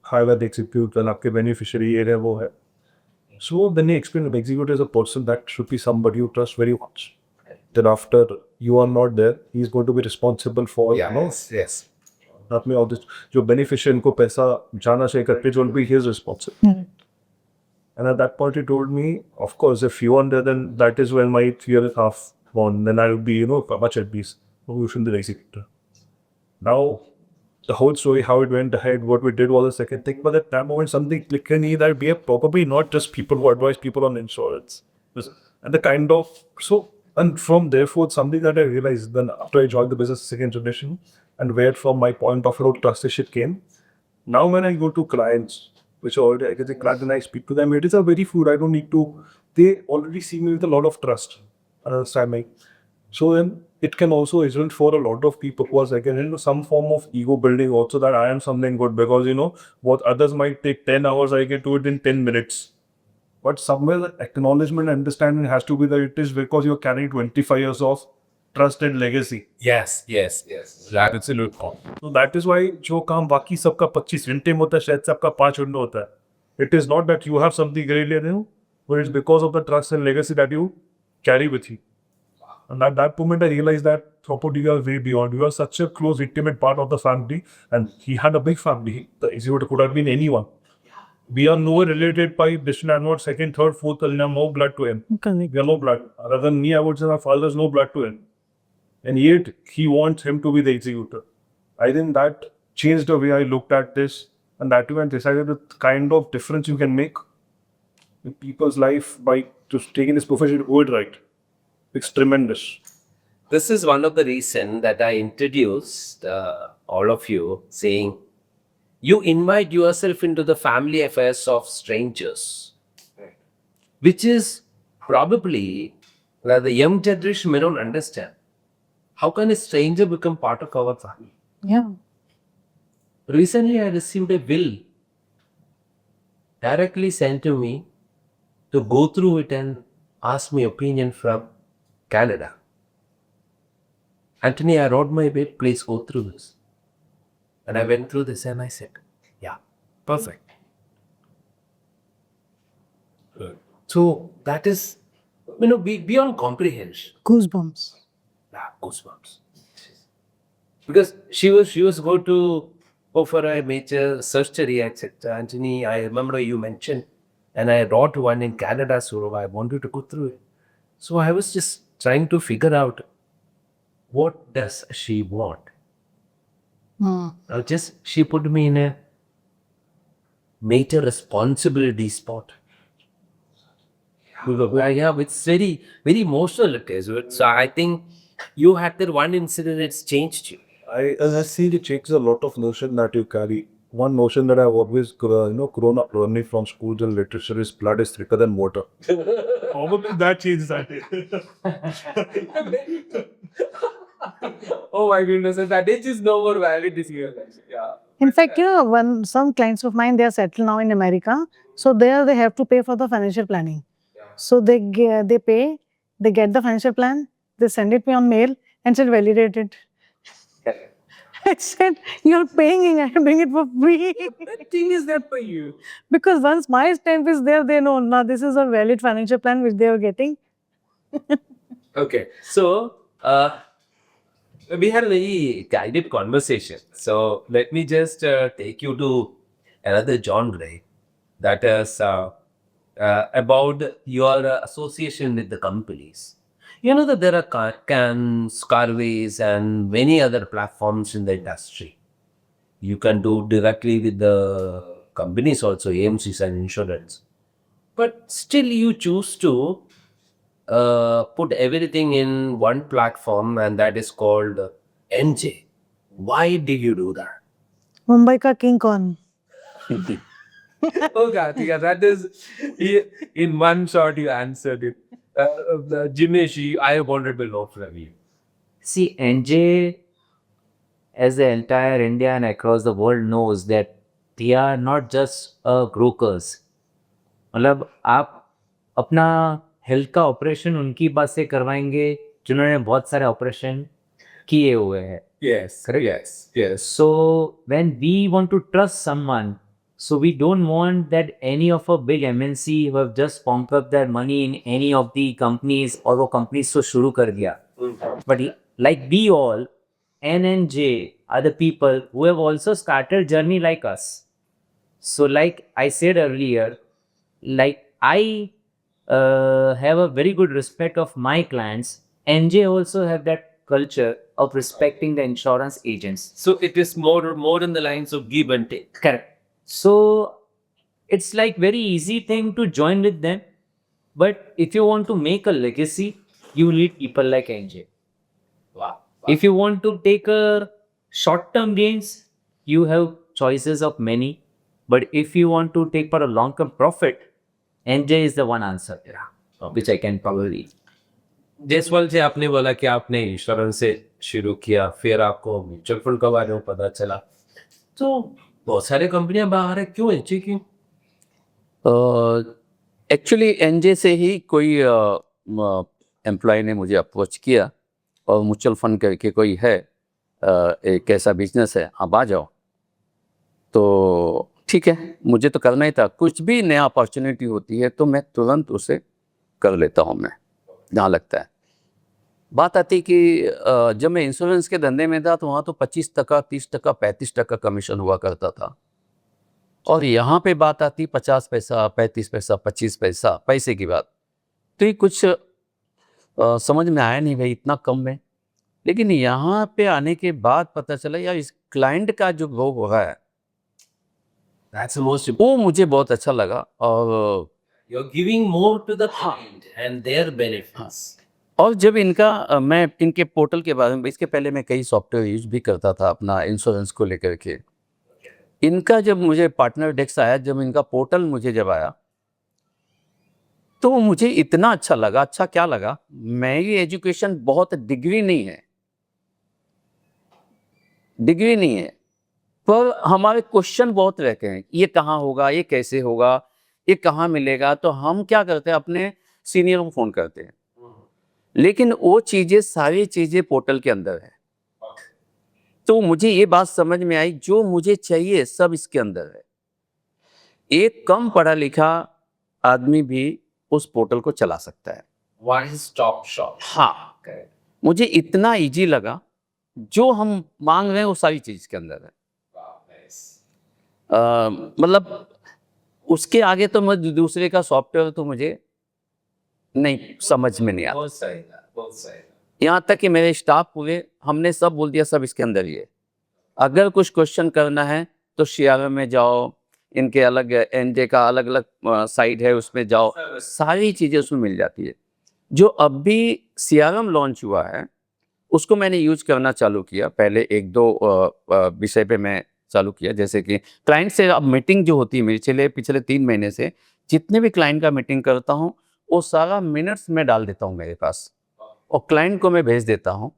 hire the execute and आपके beneficiary ये है वो है. So then he explained the executor is a person that should be somebody you trust very much. Then after you are not there, he is going to be responsible for Yes. Not me all this. जो beneficiary को पैसा जाना चाहिए करके will be his responsibility. And at that point he told me, of course, if you are there, then that is when my year is half gone. Then I will be, much at peace. You shouldn't be the executor. Now, the whole story, how it went ahead, what we did was the second thing. But at that moment, something clicked in me that we are probably not just people who advise people on insurance. And the kind of, and from therefore, something that I realized then after I joined the business second generation and where from my point of view, trustship came. Now, when I go to clients, which already, I can say, client and I speak to them, it is a very food. I don't need to, they already see me with a lot of trust, understanding. So then it can also result for a lot of people who are second some form of ego building also that I am something good because what others might take 10 hours, I can do it in 10 minutes. But somewhere the acknowledgement and understanding has to be that it is because you're carrying 25 years of trust and legacy. Yes. Absolute. So that is why जो काम बाकी सबका 25 घंटे में होता है शायद से आपका 5 घंटे होता है. It is not that you have something great in you, but it's because of the trust and legacy that you carry with you. And at that moment, I realized that property was way beyond. You are such a close, intimate part of the family, and he had a big family. The executor could have been anyone. We are nowhere related by distant and not second, third, fourth, and no blood to him. Correct. We are no blood. Rather than me, I would say my father's no blood to him. And yet, he wants him to be the executor. I think that changed the way I looked at this, and that way I decided the kind of difference you can make in people's life by just taking this profession to do it right. It's tremendous. This is one of the reasons that I introduced all of you saying, you invite yourself into the family affairs of strangers, which is probably that the young generation may not understand. How can a stranger become part of our family? Yeah. Recently, I received a will directly sent to me to go through it and ask my opinion from Canada. Anthony, I wrote my bit, please go through this. And I went through this and I said, yeah, perfect. So that is, beyond comprehension. Goosebumps. Yeah, goosebumps. Because she was going to go for a major surgery, etc. Anthony, I remember you mentioned, and I wrote one in Canada, so I wanted to go through it. So I was just trying to figure out what does she want. She put me in a major responsibility spot. Yeah, it's very, very emotional it is. So I think you had that one incident, it's changed you. I see it changes a lot of notion that you carry. One notion that I've always grown up learning from schools and literature is blood is thicker than water. Probably that changes that. Oh my goodness, that age is no more valid this year. Yeah. In fact, when some clients of mine, they are settled now in America. So there they have to pay for the financial planning. So they pay, they get the financial plan, they send it me on mail and said validate it. I said, you're paying, I'm doing it for free. That thing is there for you. Because once my stamp is there, they know, now this is a valid financial plan which they are getting. Okay, so we had a very guided conversation. So let me just take you to another genre, that is about your association with the companies. You know that there are CANs, Carways, and many other platforms in the industry. You can do directly with the companies also, AMCs and insurance. But still, you choose to put everything in one platform, and that is called NJ. Why did you do that? Mumbai ka king कौन? Oh, Kartika, that is in one shot you answered it. Jinesh, I wanted to know from you. See, NJ, as the entire India and across the world knows that they are not just brokers. मतलब आप अपना health का operation उनकी बात से करवाएंगे जिन्होंने बहुत सारे ऑपरेशन किए हुए हैं. Yes, Correct. yes. So when we want to trust someone, so we don't want that any of a big MNC who have just pumped up their money in any of the companies और वो companies को शुरू कर दिया. But like we all, N and J are the people who have also started journey like us. So like I said earlier, like I have a very good respect of my clients. NJ also have that culture of respecting the insurance agents. So it is more in the lines of give and take. Correct. So it's like very easy thing to join with them. But if you want to make a legacy, you need people like NJ. Wow. If you want to take a short-term gains, you have choices of many. But if you want to take for a long-term profit, NJ is the one answer, which I can probably. Jaiswal जी, आपने बोला कि आपने insurance से शुरू किया, फिर आपको mutual fund के बारे में पता चला, तो बहुत सारे कंपनियां बाहर है, क्यों एनजे क्यों? एक्चुअली एनजे से ही कोई एम्प्लॉय ने मुझे अप्रोच किया और म्यूचुअल फंड करके कोई है, एक ऐसा बिजनेस है, आप आ जाओ. तो ठीक है, मुझे तो करना ही था. कुछ भी नया अपॉर्चुनिटी होती है तो मैं तुरंत उसे कर लेता हूँ. मैं जहाँ लगता है. बात आती कि जब मैं इंश्योरेंस के धंधे में था तो वहाँ तो 25%, 30%, 35% कमीशन हुआ करता था. और यहाँ पे बात आती 50 पैसा, 35 पैसा, 25 पैसा, पैसे की बात. तो ये कुछ समझ में आया नहीं भाई, इतना कम में. लेकिन यहाँ पे आने के बाद पता चला यार इस क्लाइंट का जो ग्रो हो रहा है, That's the most वो मुझे बहुत अच्छा लगा. और You're giving more to the client and their benefits. और जब इनका मैं इनके पोर्टल के बारे में, इसके पहले मैं कई सॉफ्टवेयर यूज भी करता था अपना इंश्योरेंस को लेकर के. इनका जब मुझे पार्टनर डेस्क आया, जब इनका पोर्टल मुझे जब आया तो मुझे इतना अच्छा लगा. अच्छा क्या लगा, मेरी एजुकेशन बहुत डिग्री नहीं है, पर हमारे क्वेश्चन बहुत रहते हैं. ये कहाँ होगा, ये कैसे होगा, ये कहाँ मिलेगा. तो हम क्या करते हैं, अपने सीनियर को फ़ोन करते हैं. लेकिन वो चीज़ें, सारी चीज़ें पोर्टल के अंदर है. तो मुझे ये बात समझ में आई, जो मुझे चाहिए सब इसके अंदर है. एक कम पढ़ा लिखा आदमी भी उस पोर्टल को चला सकता है. One stop shop. हाँ, मुझे इतना इजी लगा. जो हम मांग रहे हैं वो सारी चीज़ के अंदर है. Wow, nice. मतलब उसके आगे तो मैं दूसरे का सॉफ्टवेयर तो मुझे नहीं समझ में नहीं आता. बहुत सही था, बहुत सही था. यहाँ तक कि मेरे स्टाफ पूरे, हमने सब बोल दिया सब इसके अंदर ही है. अगर कुछ क्वेश्चन करना है तो CRM में जाओ, इनके अलग एनजे का अलग अलग साइट है, उसमें जाओ, सारी चीज़ें उसमें मिल जाती है. जो अब भी CRM लॉन्च हुआ है उसको मैंने यूज करना चालू किया. पहले 1-2 विषय पे मैं चालू किया. जैसे कि क्लाइंट से अब मीटिंग जो होती है मेरी, पिछले 3 महीने से जितने भी क्लाइंट का मीटिंग करता हूँ वो सारा मिनट्स में डाल देता हूँ मेरे पास और क्लाइंट को मैं भेज देता हूँ.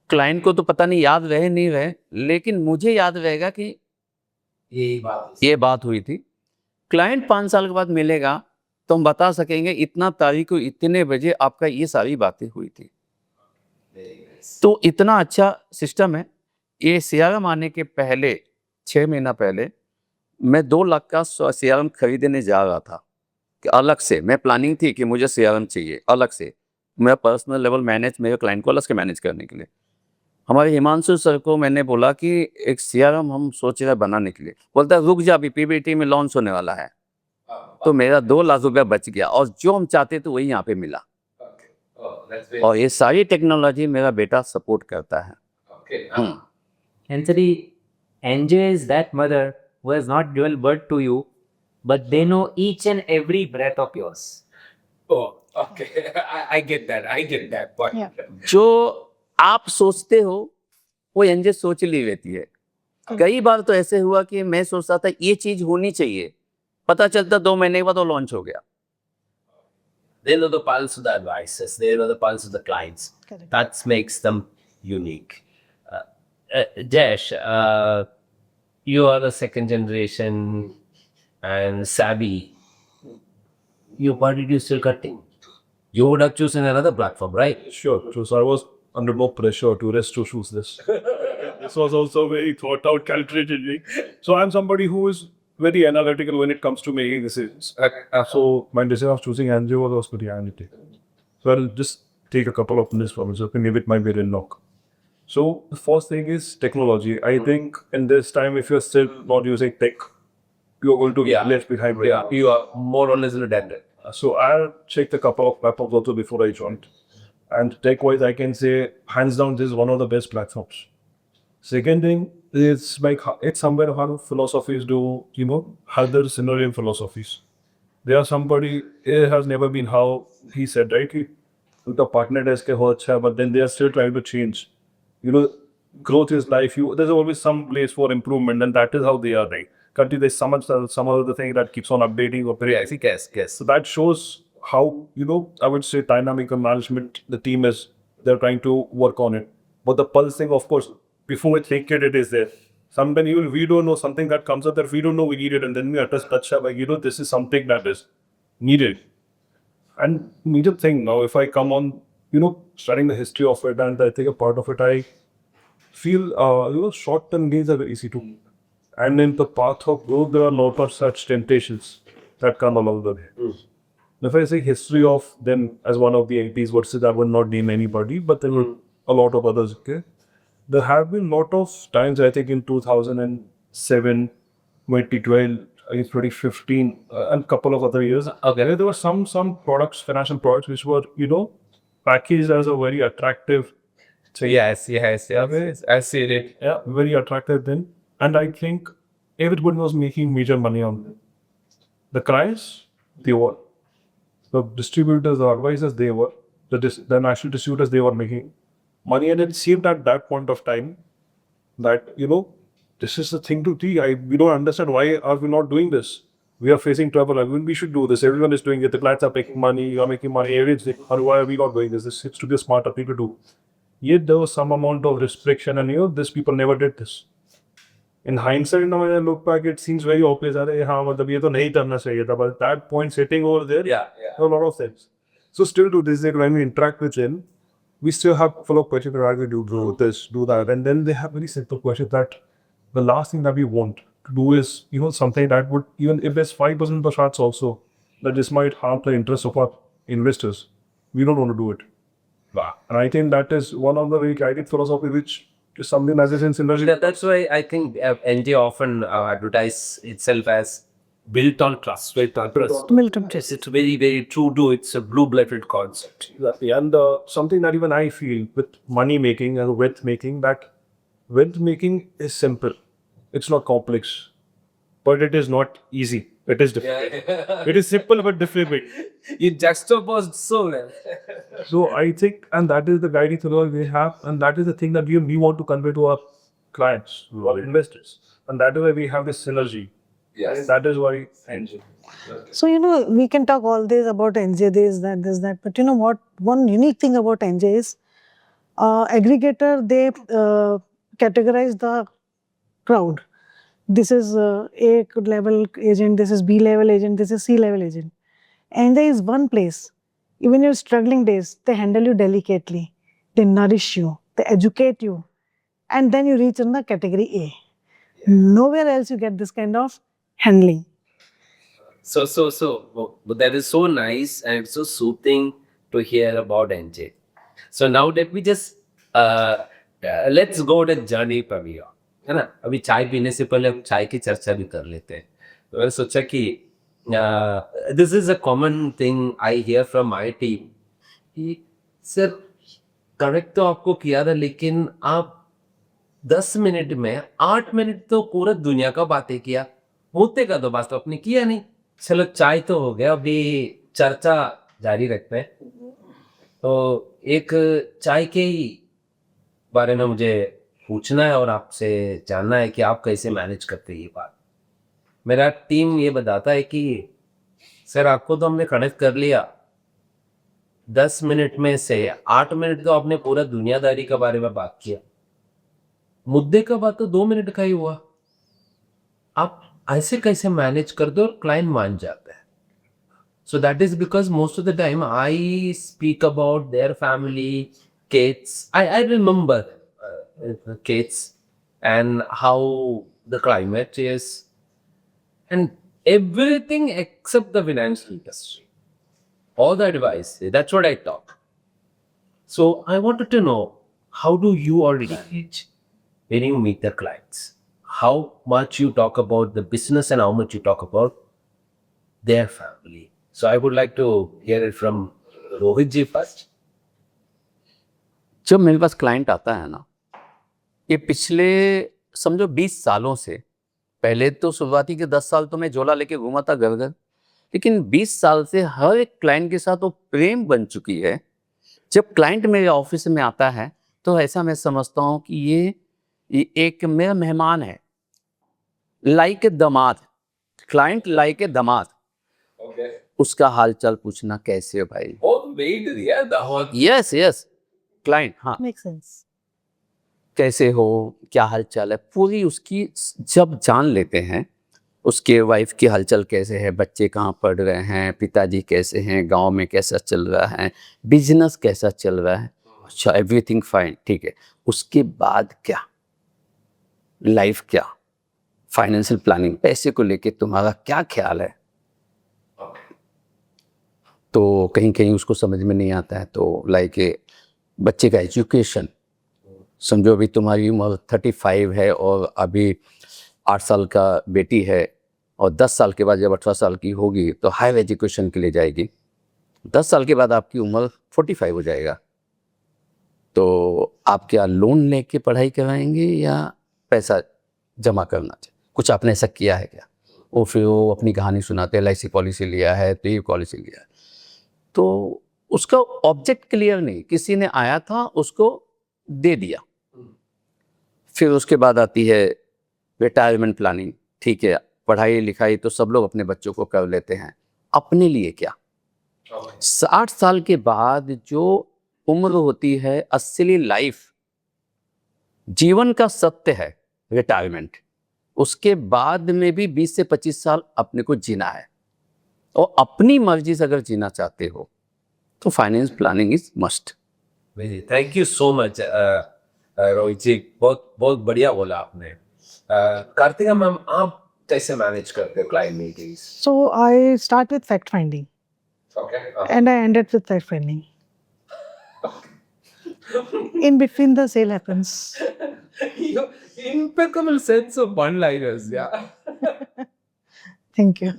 क्लाइंट को तो पता नहीं याद रहे नहीं रहे, लेकिन मुझे याद रहेगा कि ये बात हुई थी. क्लाइंट 5 साल के बाद मिलेगा तो हम बता सकेंगे इतना तारीख को इतने बजे आपका ये सारी बातें हुई थी. तो इतना अच्छा सिस्टम है. ये CRM आने के पहले 6 महीना पहले मैं 2 लाख का CRM खरीदने जा रहा था कि अलग से. मैं प्लानिंग थी कि मुझे CRM चाहिए अलग से, मेरा पर्सनल लेवल मैनेज, मेरे क्लाइंट को अलग से मैनेज करने के लिए. हमारे हिमांशु सर को मैंने बोला कि एक CRM हम सोच रहे हैं बनाने के लिए. बोलता है रुक जा, अभी PPT में लॉन्च होने वाला है. तो मेरा 2 लाख रुपया बच गया और जो हम चाहते थे वही यहाँ पे मिला. और ये सारी टेक्नोलॉजी मेरा बेटा सपोर्ट करता है. Anthony, NJ is that mother who has not given birth to you, but they know each and every breath of yours. Oh, okay. I get that. I get that point. Yeah. जो आप सोचते हो वो NJ सोच ली रहती है. कई बार तो ऐसे हुआ कि मैं सोचता था ये चीज होनी चाहिए, पता चलता 2 महीने के बाद वो लॉन्च हो गया. They know the pulse of the advisors. They know the pulse of the clients. Correct. That makes them unique. Jash, you are the second generation and savvy. Why did you still cutting? You would have chosen another platform, right? Sure, true. So I was under no pressure to rest to choose this. This was also very thought out, calculated. So I'm somebody who is very analytical when it comes to making decisions. So my decision of choosing Anjo was pretty analytical. So I'll just take a couple of minutes from it. So maybe it might be in lock. So the first thing is technology. I think in this time, if you're still not using tech, you're going to get left behind. Yeah, you are more or less redundant. So I checked a couple of platforms also before I joined. And tech-wise, I can say, hands down, this is one of the best platforms. Second thing is like, it's somewhere how philosophies do, how there is similar in philosophies. There are somebody, it has never been how he said, right? The partner desk hai, but then they are still trying to change. Growth is life. There's always some place for improvement, and that is how they are, right? Country, there's some other thing that keeps on updating or Yes, yes. so that shows how, I would say dynamical management, the team is, they're trying to work on it. But the pulse thing, of course, before we think it is there. Sometimes even we don't know something that comes up that we don't know we need it, and then we have to touch up, like, this is something that is needed. And major thing now, if I come on, studying the history of it, and I think a part of it, I feel, short-term gains are very easy to. And in the path of growth, there are a lot of such temptations that come along the way. If I say history of them as one of the MPs, versus I would not name anybody, but there were a lot of others. Okay, there have been a lot of times, I think in 2007, 2012, 2015, and a couple of other years. Okay. Where there were some products, financial products, which were packaged as a very attractive. So yes, I see it. Yeah, very attractive then. And I think everybody was making major money on them. The clients, they were. The distributors, the advisors, they were. The national distributors, they were making money. And it seemed at that point of time that, this is the thing to do. We don't understand why are we not doing this. We are facing trouble. I mean, we should do this. Everyone is doing it. The clients are making money. You are making money. Everything. Why are we not doing this? This seems to be a smarter thing to do. Yet there was some amount of restriction, and these people never did this. In hindsight, now when I look back, it seems very obvious that ये तो नहीं करना चाहिए था. But at that point, sitting over there, there are a lot of things. So still to this day, when we interact with them, we still have a follow-up questions. Why we do this, do that, and then they have very simple questions that the last thing that we want to do is something that would, even if there's 5% of the shots also, that this might harm the interest of our investors. We don't want to do it. And I think that is one of the very guided philosophy which is something as a sense in That's why I think NJ often advertise itself as built on trust. Milton. Yes, it's very, very true to it's a blue-blooded concept. Exactly. And something that even I feel with money making and wealth making, that wealth making is simple. It's not complex, but it is not easy. It is difficult. It is simple but difficult. You juxtaposed so well. So I think, and that is the guiding philosophy we have, and that is the thing that we want to convey to our clients, to our investors. And that is why we have this synergy. Yes. And that is why NJ. So, we can talk all days about NJ, this, that. But you know what? One unique thing about NJ is, aggregator, they categorize the crowd. This is A level agent, this is B level agent, this is C level agent. And there is one place, even your struggling days, they handle you delicately. They nourish you, they educate you. And then you reach in the category A. Nowhere else you get this kind of handling. So, but that is so nice and it's so soothing to hear about NJ. So now let me just, let's go to journey पर भी है ना. अभी चाय पीने से पहले हम चाय की चर्चा भी कर लेते हैं. तो मैंने सोचा कि this is a common thing I hear from my team. कि सर करेक्ट तो आपको किया था, लेकिन आप 10 मिनट में 8 मिनट तो पूरा दुनिया का बातें किया, मुद्दे का तो बात तो आपने किया नहीं। चलो चाय तो हो गया, अभी चर्चा जारी रखते हैं। तो एक चाय के ही बारे में मुझे पूछना है और आपसे जानना है कि आप कैसे मैनेज करते हैं ये बात। मेरा टीम ये बताता है कि सर आपको तो हमने कनेक्ट कर लिया, 10 मिनट में से 8 मिनट तो आपने पूरा दुनियादारी के बारे में बात किया, मुद्दे का बात तो 2 मिनट का ही हुआ। आप ऐसे कैसे मैनेज कर दो और क्लाइंट मान जाता है? So that is because most of the time I speak about their family, kids. I remember kids and how the climate is and everything except the financial industry. All the advice, that's what I talk. So I wanted to know, how do you already engage when you meet the clients? How much you talk about the business and how much you talk about their family? So I would like to hear it from Rohit ji first. जब मेरे पास client आता है ना, ये पिछले समझो 20 सालों से, पहले तो शुरुआती के 10 साल तो मैं झोला लेके घूमा था घर घर, लेकिन 20 साल से हर एक क्लाइंट के साथ वो प्रेम बन चुकी है। जब क्लाइंट मेरे ऑफिस में आता है तो ऐसा मैं समझता हूँ कि ये एक मेरा मेहमान है, लाइक ए दामाद, क्लाइंट लाइक ए दामाद। Okay. उसका हालचाल पूछना, कैसे हो भाई? बहुत वेट दिया दामाद। यस यस, क्लाइंट, हाँ, Makes sense. कैसे हो, क्या हालचाल है, पूरी उसकी जब जान लेते हैं, उसके वाइफ की हालचाल कैसे है, बच्चे कहाँ पढ़ रहे हैं, पिताजी कैसे हैं, गांव में कैसा चल रहा है, बिजनेस कैसा चल रहा है, अच्छा एवरीथिंग फाइन, ठीक है। उसके बाद क्या, लाइफ क्या, फाइनेंशियल प्लानिंग, पैसे को लेके तुम्हारा क्या ख्याल है। तो कहीं कहीं उसको समझ में नहीं आता है, तो लाइक बच्चे का एजुकेशन, समझो अभी तुम्हारी उम्र 35 है और अभी 8 साल का बेटी है, और 10 साल के बाद जब 18 साल की होगी तो हायर एजुकेशन के लिए जाएगी। 10 साल के बाद आपकी उम्र 45 हो जाएगा, तो आप क्या लोन लेके पढ़ाई कराएंगे या पैसा जमा करना चाहिए? कुछ आपने ऐसा किया है क्या? और फिर वो अपनी कहानी सुनाते हैं, LIC पॉलिसी लिया है तो ये पॉलिसी लिया है, तो उसका ऑब्जेक्ट क्लियर नहीं, किसी ने आया था उसको दे दिया। फिर उसके बाद आती है रिटायरमेंट प्लानिंग, ठीक है, पढ़ाई लिखाई तो सब लोग अपने बच्चों को कर लेते हैं, अपने लिए क्या? 60 साल के बाद जो उम्र होती है, असली लाइफ, जीवन का सत्य है रिटायरमेंट, उसके बाद में भी 20 से 25 साल अपने को जीना है, और अपनी मर्जी से अगर जीना चाहते हो तो finance planning is must. Thank you so much Rohit ji, बहुत बहुत बढ़िया बोला आपने। कार्तिका मैम, आप कैसे मैनेज करते हो client meetings? So I start with fact finding Okay. and I end it with fact finding. In between the sale happens. Your impeccable sense of one-liners, yeah. Thank you.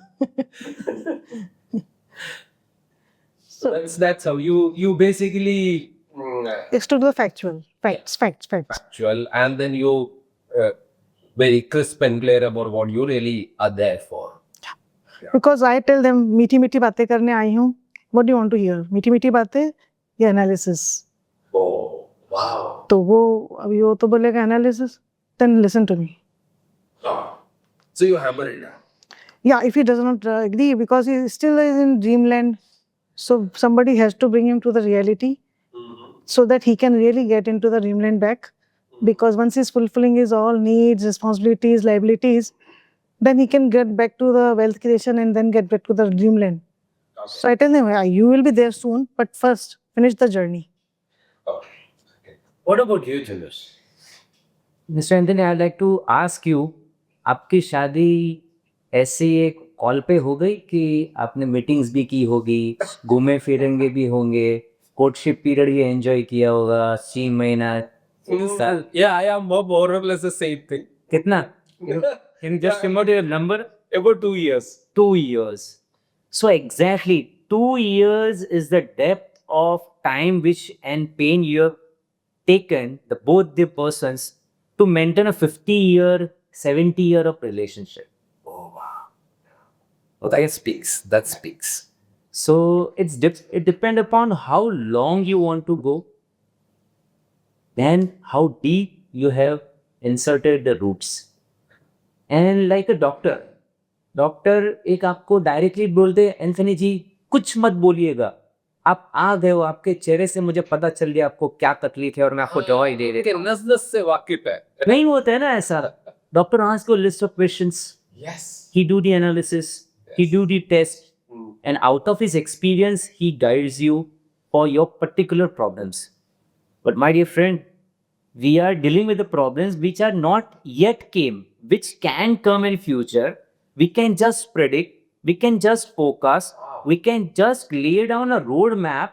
So that's how you basically It's to do the factual. Facts. factual, and then you very crisp and clear about what you really are there for. Because I tell them मीठी मीठी बातें करने आई हूँ. What do you want to hear? मीठी मीठी बातें या analysis? Oh, wow. तो वो अभी वो तो बोलेगा analysis. Then listen to me. So you hammer it down. Yeah, if he does not agree, because he still is in dreamland, so somebody has to bring him to the reality, so that he can really get into the dreamland back. Because once he's fulfilling his all needs, responsibilities, liabilities, then he can get back to the wealth creation and then get back to the dreamland. So I tell them, "Yeah, you will be there soon, but first finish the journey." Okay. What about you, Julius? Mister Anthony, I like to ask you, आपकी शादी ऐसे एक call पे हो गई कि आपने meetings भी की होगी, घूमे फिरेंगे भी होंगे, कोर्टशिप पीरियड भी एंजॉय किया होगा, 6 महीना, Yeah, I am more or less the same thing. कितना? In just about a number, about 2 years. 2 years. So exactly 2 years is the depth of time which and pain you have taken, both the persons, to maintain a 50-year, 70-year of relationship. Oh wow. Oh, that speaks. That speaks. So it depends upon how long you want to go, then how deep you have inserted the roots. And like a doctor एक आपको directly बोलते हैं Anthony जी कुछ मत बोलिएगा, आप आ गए हो, आपके चेहरे से मुझे पता चल गया आपको क्या तकलीफ है और मैं आपको दवाई दे देता हूँ। नस से वाकिफ है। नहीं होता है ना ऐसा। Doctor ask you list of questions, Yes. he do the analysis, he do the test, and out of his experience he guides you for your particular problems. But my dear friend, we are dealing with the problems which are not yet came, which can come in future. We can just predict, we can just focus, we can just lay down a roadmap,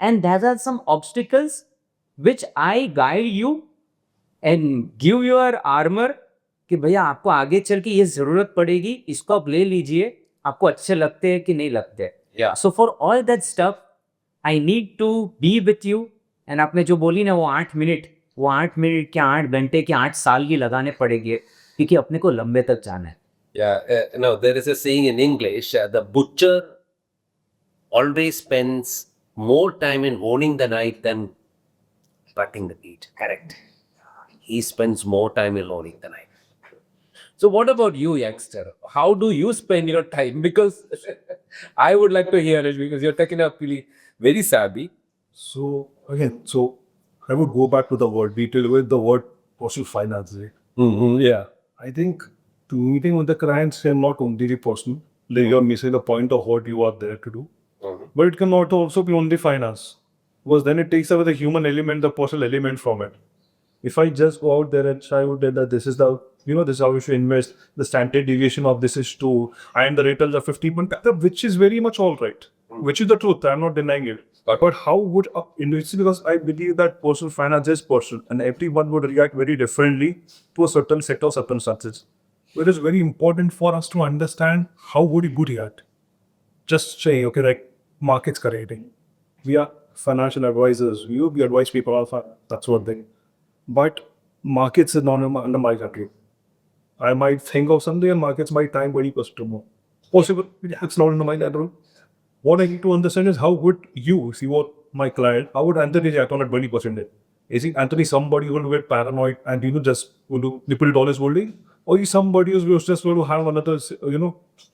and there are some obstacles which I guide you and give your armor कि भैया आपको आगे चल के ये जरूरत पड़ेगी, इसको आप ले लीजिए, आपको अच्छे लगते हैं कि नहीं लगते। Yeah. So for all that stuff, I need to be with you. And आपने जो बोली ना वो 8 मिनट, वो 8 मिनट के 8 घंटे के 8 साल की लगाने पड़ेंगे क्योंकि अपने को लंबे तक जाना है। Yeah, no, there is a saying in English, the butcher always spends more time in owning the knife than cutting the meat. Correct. He spends more time in owning the knife. So what about you, youngster? How do you spend your time? Because I would like to hear it because you're technically very savvy. So again, I would go back to the word detail with the word personal finance. Right? Yeah. I think to meeting with the clients are not only personal, like you're missing the point of what you are there to do. But it can not also be only finance. Because then it takes away the human element, the personal element from it. If I just go out there and try to tell that this is the, this is how you should invest, the standard deviation of this is 2, and the returns are 50%, which is very much all right. Which is the truth, I'm not denying it. But how would because I believe that personal finance is personal and everyone would react very differently to a certain set of circumstances. It is very important for us to understand how would you react. Just say, okay, like markets correcting. We are financial advisors. We advise people on that's one thing. But markets is not under my country. I might think of something and markets might time 20% more. Possible, it's not under my control. What I need to understand is how would you see what my client, how would Anthony react on a 20%? Is it Anthony somebody who will get paranoid and just will do nipple dollars holding? Or is somebody who's just going to have another,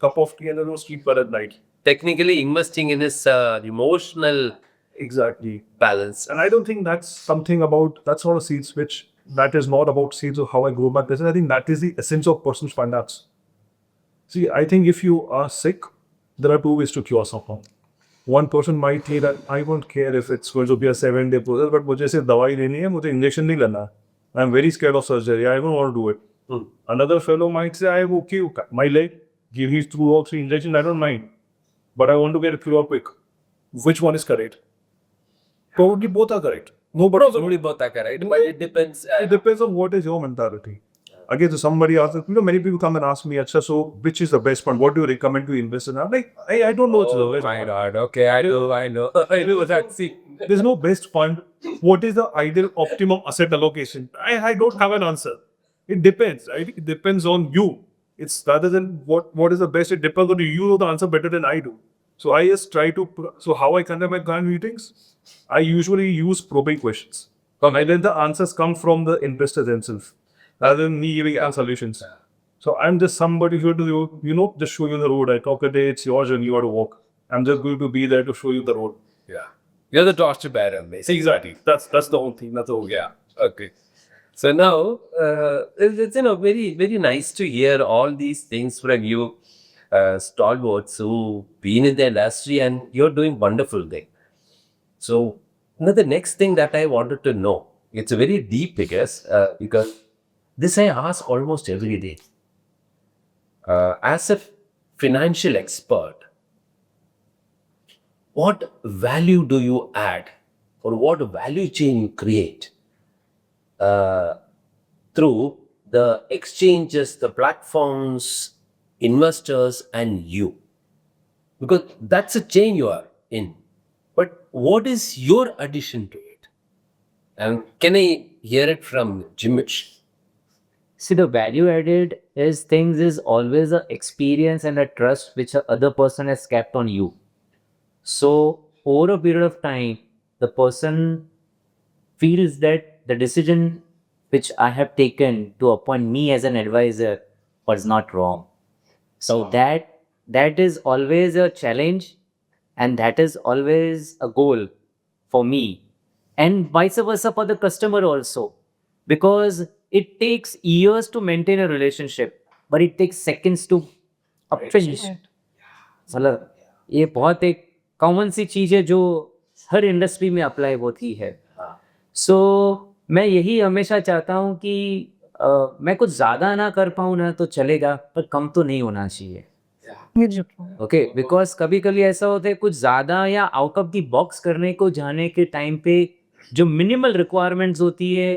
cup of tea and then sleep well at night? Technically, investing in his emotional Exactly. balance. And I don't think that's something about, that's not a seed switch. That is not about seeds of how I go about business. I think that is the essence of personal finance. See, I think if you are sick, there are 2 ways to cure someone. One person might think that I won't care if it's going to be a 7-day process, but मुझे सिर्फ दवाई लेनी है, मुझे injection नहीं लेना. I'm very scared of surgery. I don't want to do it. Another fellow might say, I'm okay, my leg, give me 2 or 3 injections, I don't mind. But I want to get a cure quick. Which one is correct? Probably both are correct. No, but also, Probably both are correct, but it depends. it depends on what is your mentality. Again, so somebody asks, many people come and ask me, Acha, so which is the best one? What do you recommend to invest in? I'm like, I don't know. What's the best My one. God. Okay, I know. I know that. See, There's no best fund. What is the ideal optimum asset allocation? I don't have an answer. It depends. I think it depends on you. It's rather than what is the best. It depends on you. You know the answer better than I do. So I just try to. So how I conduct my client meetings? I usually use probing questions. And then the answers come from the investors themselves, rather than me giving solutions. So I'm just somebody who to just show you the road. I talk a day. It's your journey. You got to walk. I'm just going to be there to show you the road. yeah, you're the torch bearer, basically. Exactly. That's the whole thing. That's the whole. Yeah. Okay. So now it's very very nice to hear all these things from you, stalwarts who been in the industry, and you're doing wonderful thing. So now the next thing that I wanted to know, it's a very deep because this I ask almost every day. As a financial expert, what value do you add, or what value chain you create through the exchanges, the platforms, investors, and you? Because that's a chain you are in. But what is your addition to it? And can I hear it from Jimich? See, the value added is things is always a experience and a trust which a other person has kept on you. So over a period of time, the person feels that the decision which I have taken to appoint me as an advisor was not wrong. So that is always a challenge, and that is always a goal for me, and vice versa for the customer also, because it takes years to maintain a relationship, but it takes seconds to upfinish. मतलब ये बहुत एक common सी चीज है जो हर industry में apply होती है. सो मैं यही हमेशा चाहता हूँ कि मैं कुछ ज़्यादा ना कर पाऊँ ना तो चलेगा, पर कम तो नहीं होना चाहिए. ओके, बिकॉज कभी कभी ऐसा होता है कुछ ज़्यादा या आउट ऑफ द बॉक्स करने को जाने के टाइम पे जो मिनिमल रिक्वायरमेंट्स होती है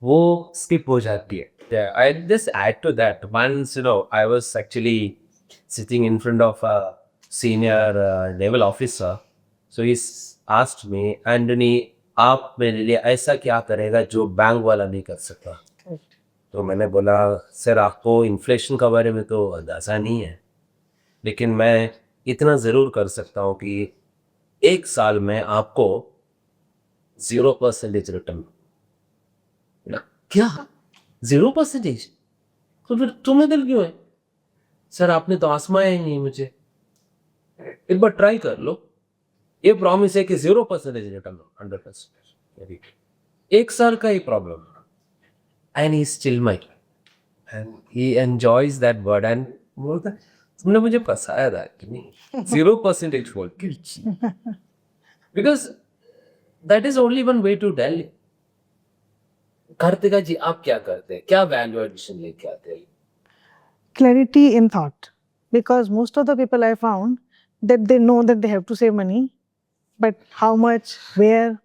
वो स्किप हो जाती है. Yeah, I just add to that. Once, I was actually sitting in front of a senior naval officer. So he asked me, Anthony, आप मेरे लिए ऐसा क्या करेगा जो बैंक वाला नहीं कर सकता? तो मैंने बोला, सर आपको इन्फ्लेशन के बारे में तो अंदाज़ा नहीं है, लेकिन मैं इतना ज़रूर कर सकता हूँ कि 1 साल में आपको 0% रिटर्न. क्या 0%? तो फिर तुम्हें दिल क्यों है? सर आपने तो आजमाया ही नहीं मुझे. एक बार ट्राई कर लो. ये प्रॉमिस है कि 0% रिटर्न, 100%. 1 साल का ही problem. And he still my and he enjoys that word and बोलता तुमने मुझे फंसाया था कि नहीं 0% बोल के. Because that is only one way to tell. Kartika ji आप क्या करते हैं? क्या वैल्यू एडिशन लेके आते हैं? Clarity in thought, because most of the people I found that they know that they have to save money, but how much, where,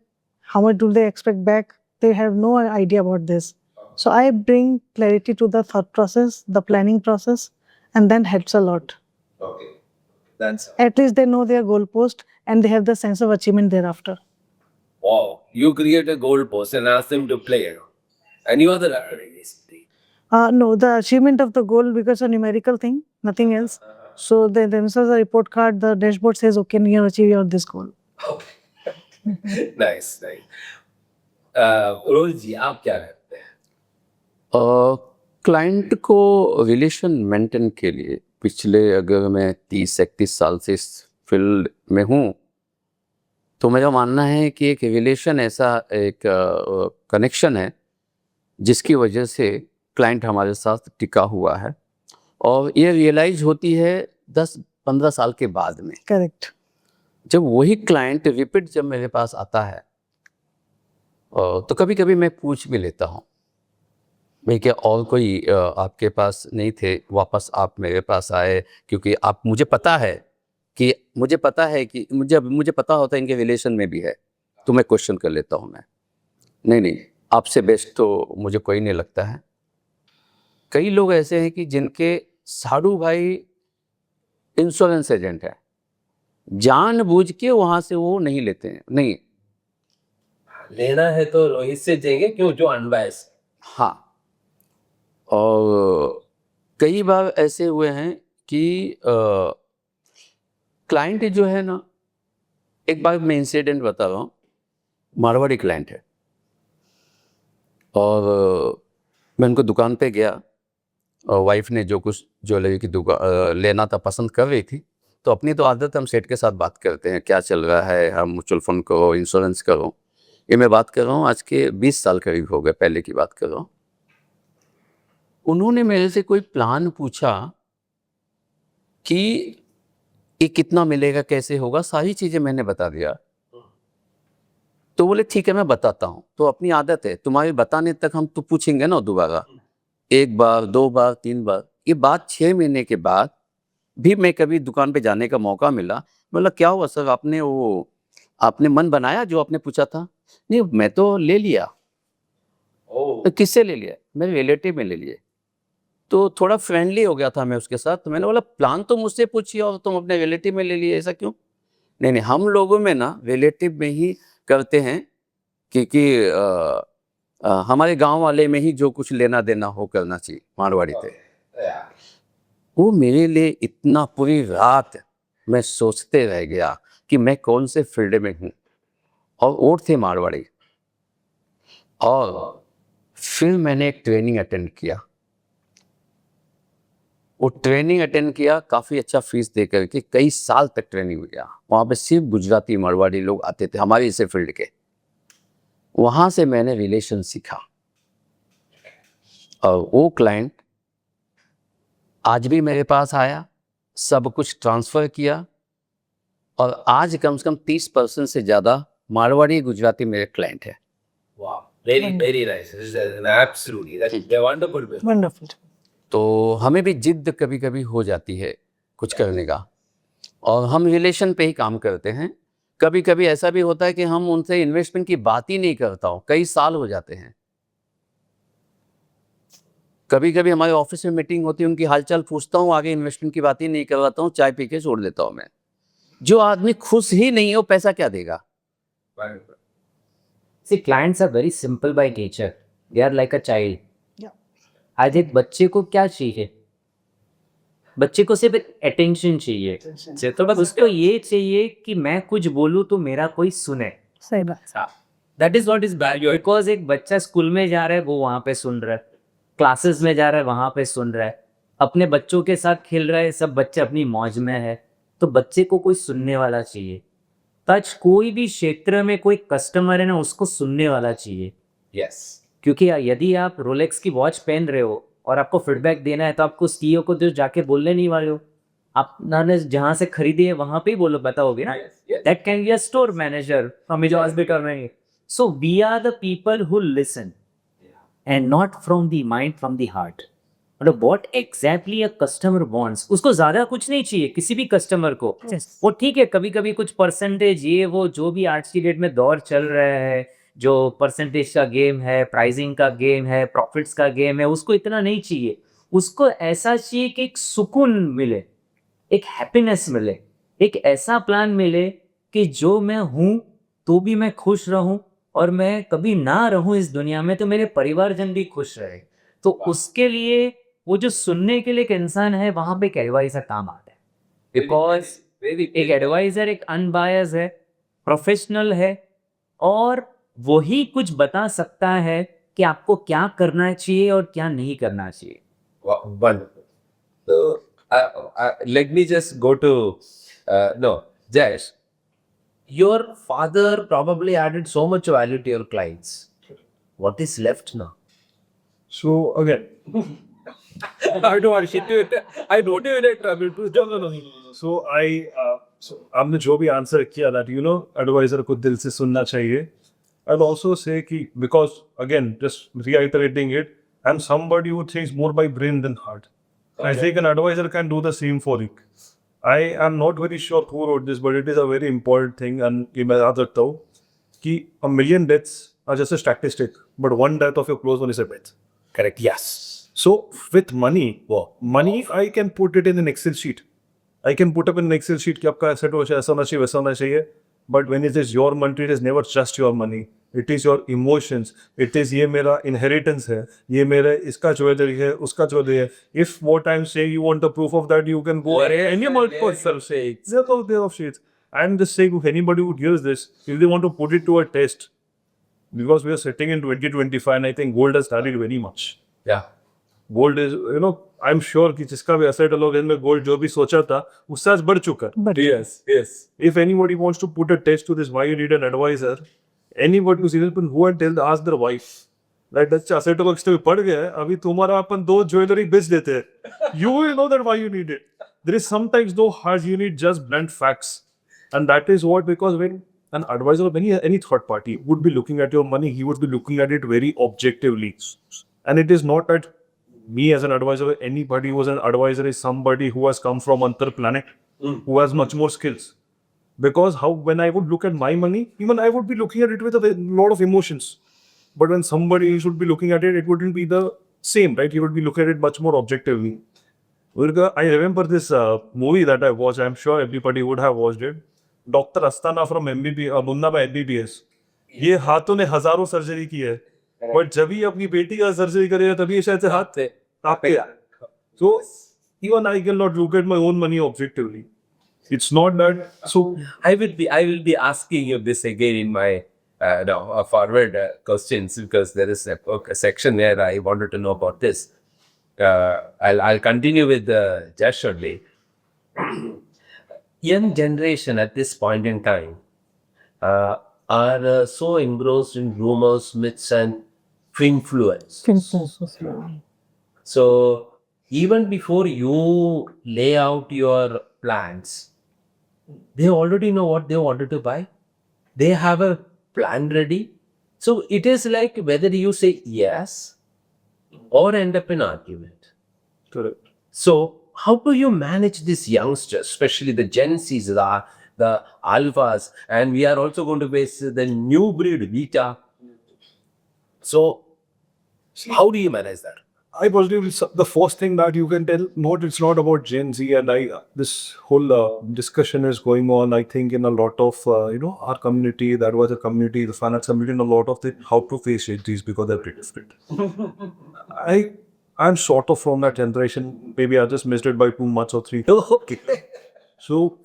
how much do they expect back, they have no idea about this. So I bring clarity to the thought process, the planning process, and then helps a lot. Okay, that's At least they know their goalpost and they have the sense of achievement thereafter. wow. You create a goal post and ask them to play, and you are the referee. No, the achievement of the goal becomes a numerical thing, nothing else. So they themselves a report card, the dashboard says, okay, you have achieved this goal. Okay. Nice. Rohit जी आप क्या करते हैं? Client को relation maintain के लिए पिछले अगर मैं 30-31 साल से इस फील्ड में हूँ तो मेरा मानना है कि एक रिलेशन ऐसा एक कनेक्शन है जिसकी वजह से क्लाइंट हमारे साथ टिका हुआ है, और ये रियलाइज होती है 10-15 साल के बाद में. Correct. जब वही क्लाइंट रिपीट जब मेरे पास आता है तो कभी कभी मैं पूछ भी लेता हूँ भाई क्या और कोई आपके पास नहीं थे, वापस आप मेरे पास आए क्योंकि आप मुझे पता है कि मुझे पता होता है इनके रिलेशन में भी है, तो मैं क्वेश्चन कर लेता हूँ. मैं नहीं आपसे बेस्ट तो मुझे कोई नहीं लगता है. कई लोग ऐसे हैं कि जिनके साड़ू भाई इंश्योरेंस एजेंट है, जानबूझ के वहाँ से वो नहीं लेते हैं. नहीं लेना है तो रोहित से देंगे, क्यों, जो अनबायस. हाँ, और कई बार ऐसे हुए हैं कि क्लाइंट जो है ना, एक बार मैं इंसिडेंट बता रहा हूँ. मारवाड़ी क्लाइंट है और मैं उनको दुकान पे गया और वाइफ ने जो कुछ ज्वेलरी की दुकान लेना था पसंद कर रही थी, तो अपनी तो आदत हम सेठ के साथ बात करते हैं क्या चल रहा है, हम म्यूचुअल फंड करो, इंश्योरेंस करो. ये मैं बात कर रहा हूँ आज के 20 साल करीब हो गए, पहले की बात कर रहा हूँ. उन्होंने मेरे से कोई प्लान पूछा कि ये कितना मिलेगा, कैसे होगा, सारी चीज़ें मैंने बता दिया. तो बोले ठीक है मैं बताता हूँ. तो अपनी आदत है तुम्हारे बताने तक हम तो पूछेंगे ना दोबारा, 1 बार 2 बार 3 बार. ये बात 6 महीने के बाद भी मैं कभी दुकान पे जाने का मौका मिला, बोला क्या हुआ सर, आपने मन बनाया जो आपने पूछा था? नहीं मैं तो ले लिया. तो किससे ले लिया? मेरे रिलेटिव में ले लिए. तो थोड़ा फ्रेंडली हो गया था मैं उसके साथ. तो मैंने बोला प्लान तो मुझसे पूछिए और तुम अपने रिलेटिव में ले लिए, ऐसा क्यों? नहीं नहीं, हम लोगों में ना रिलेटिव में ही करते हैं, क्योंकि हमारे गांव वाले में ही जो कुछ लेना देना हो करना चाहिए मारवाड़ी थे। वो मेरे लिए इतना पूरी रात मैं सोचते रह गया कि मैं कौन से फील्ड में हूँ, और वो थे मारवाड़ी। और फिर मैंने एक ट्रेनिंग अटेंड किया, वो ट्रेनिंग अटेंड किया काफ़ी अच्छा फीस दे करके, कई साल तक ट्रेनिंग किया। वहाँ पे सिर्फ गुजराती मारवाड़ी लोग आते थे हमारे इसे फील्ड के। वहाँ से मैंने रिलेशन सीखा, और वो क्लाइंट आज भी मेरे पास आया, सब कुछ ट्रांसफ़र किया, और आज कम से कम 30% से ज़्यादा मारवाड़ी गुजराती मेरे क्लाइंट हैं। Wow. Very nice. This is absolutely. That's a wonderful way. Wonderful. तो हमें भी जिद कभी कभी हो जाती है कुछ करने का, और हम रिलेशन पे ही काम करते हैं। कभी कभी ऐसा भी होता है कि हम उनसे इन्वेस्टमेंट की बात ही नहीं करता हूँ, कई साल हो जाते हैं। कभी कभी हमारे ऑफिस में मीटिंग होती है, उनकी हालचाल पूछता हूँ, आगे इन्वेस्टमेंट की बात ही नहीं करवाता हूँ, चाय पी के छोड़ देता हूँ मैं। जो आदमी खुश ही नहीं है वो पैसा क्या देगा? See, clients are very simple by nature. They are like a child. Yeah. आज एक बच्चे को क्या चाहिए? बच्चे को सिर्फ अटेंशन चाहिए। तो बस उसको ये चाहिए कि मैं कुछ बोलूँ तो मेरा कोई सुने। सही बात। That is not is value. Because एक बच्चा स्कूल में जा रहा है, वो वहाँ पे सुन रहा है, क्लासेस में जा रहा है, वहाँ पे सुन रहा है, अपने बच्चों के साथ खेल रहा है, सब बच्चे अपनी मौज में है, तो बच्चे को कोई सुनने वाला चाहिए। तो आज कोई भी क्षेत्र में कोई कस्टमर है ना, उसको सुनने वाला चाहिए। Yes. क्योंकि यदि आप रोलेक्स की वॉच पहन रहे हो और आपको फीडबैक देना है, तो आपको सीईओ को तो जाके बोलने नहीं वाले हो, आपने जहाँ से खरीदी है वहाँ पे ही बोलो, बताओगे ना। That can be a store manager, हम जो आज भी कर रहे हैं। So we are the people who listen and not from the mind, from the heart. मतलब what exactly a customer wants, उसको ज्यादा कुछ नहीं चाहिए किसी भी कस्टमर को। वो ठीक है, कभी कभी कुछ परसेंटेज, ये वो जो भी आज की डेट में दौर चल रहा है, जो परसेंटेज का गेम है, प्राइसिंग का गेम है, प्रॉफिट्स का गेम है, उसको इतना नहीं चाहिए। उसको ऐसा चाहिए कि एक सुकून मिले, एक हैप्पीनेस मिले, एक ऐसा प्लान मिले कि जो मैं हूँ तो भी मैं खुश रहूँ, और मैं कभी ना रहूँ इस दुनिया में तो मेरे परिवारजन भी खुश रहे। तो उसके लिए वो जो सुनने के लिए एक इंसान है, वहां पे एक एडवाइजर काम आता है। बिकॉज एक एडवाइजर एक अनबायस है, प्रोफेशनल है, और वही कुछ बता सकता है कि आपको क्या करना चाहिए और क्या नहीं करना चाहिए। Wonderful. So, let me just go to no, Jayesh. Your father probably added so much value to your clients. What is left now? So again, I don't want to do it. I don't even have trouble to. No. so आपने जो भी answer किया that adviser को दिल से सुनना चाहिए। I'll also say कि because again just reiterating it, I'm somebody who thinks more by brain than heart. I think an advisor can do the same for you. I am not very sure who wrote this, but it is a very important thing, and ये मैं याद रखता हूँ कि a million deaths are just a statistic, but one death of your close one is a death. Correct. Yes. So with money, I can put it in an Excel sheet. I can put up in an Excel sheet कि आपका asset ऐसा होना चाहिए, वैसा होना चाहिए. But when it is your money, it is never just your money. It is your emotions. It is ये मेरा inheritance है, ये मेरा इसका ज्वेलरी है, उसका ज्वेलरी है. If what I'm saying you want the proof of that, you can go any multiple sheets. There of sheets. I'm just saying if anybody who hears this, if they want to put it to a test, because we are sitting in 2025 and I think gold has studied very much. Yeah. Gold is I am sure कि जिसका भी asset अलॉकेशन में gold जो भी सोचा था उससे आज बढ़ चुका है। But Yes. If anybody wants to put a test to this, why you need an advisor, anybody who's even who and tell ask their wife that अच्छा एसेट अलॉकेशन में पड़ गया है, अभी तुम्हारा अपन 2 ज्वेलरी बेच देते हैं, you will know that why you need it. There is sometimes no hard, you need just blunt facts, and that is what, because when an advisor of any third party would be looking at your money, he would be looking at it very objectively, and it is not that me as an advisor, anybody who is an advisor is somebody who has come from another planet, who has much more skills. Because when I would look at my money, even I would be looking at it with a lot of emotions. But when somebody should be looking at it, it wouldn't be the same, right? He would be looking at it much more objectively. I remember this movie that I watched. I'm sure everybody would have watched it. Doctor Astana from MBBS, Munna भाई MBBS, ये हाथों ने हजारों surgery की है, but जब ही अपनी बेटी का सर्जरी करेगा तभी शायद से हाथ थे आपके. So even I cannot look at my own money objectively. It's not that. So I will be asking you this again in my forward questions, because there is a section where I wanted to know about this. I'll continue with Jash shortly. Young generation at this point in time are so engrossed in rumors, myths, and influence. So even before you lay out your plans, they already know what they wanted to buy. They have a plan ready. So it is like whether you say yes or end up in argument. correct. So how do you manage these youngsters, especially the Gen Zs, the alphas, and we are also going to face the new breed beta. So how do you manage that? I personally, the first thing that you can tell, it's not about Gen Z, and this whole discussion is going on. I think in a lot of our community, that was a community, the finance community, and a lot of the how to face Gen Zs because they're pretty different. I'm sort of from that generation. Maybe I just missed it by 2 months or 3. Okay. So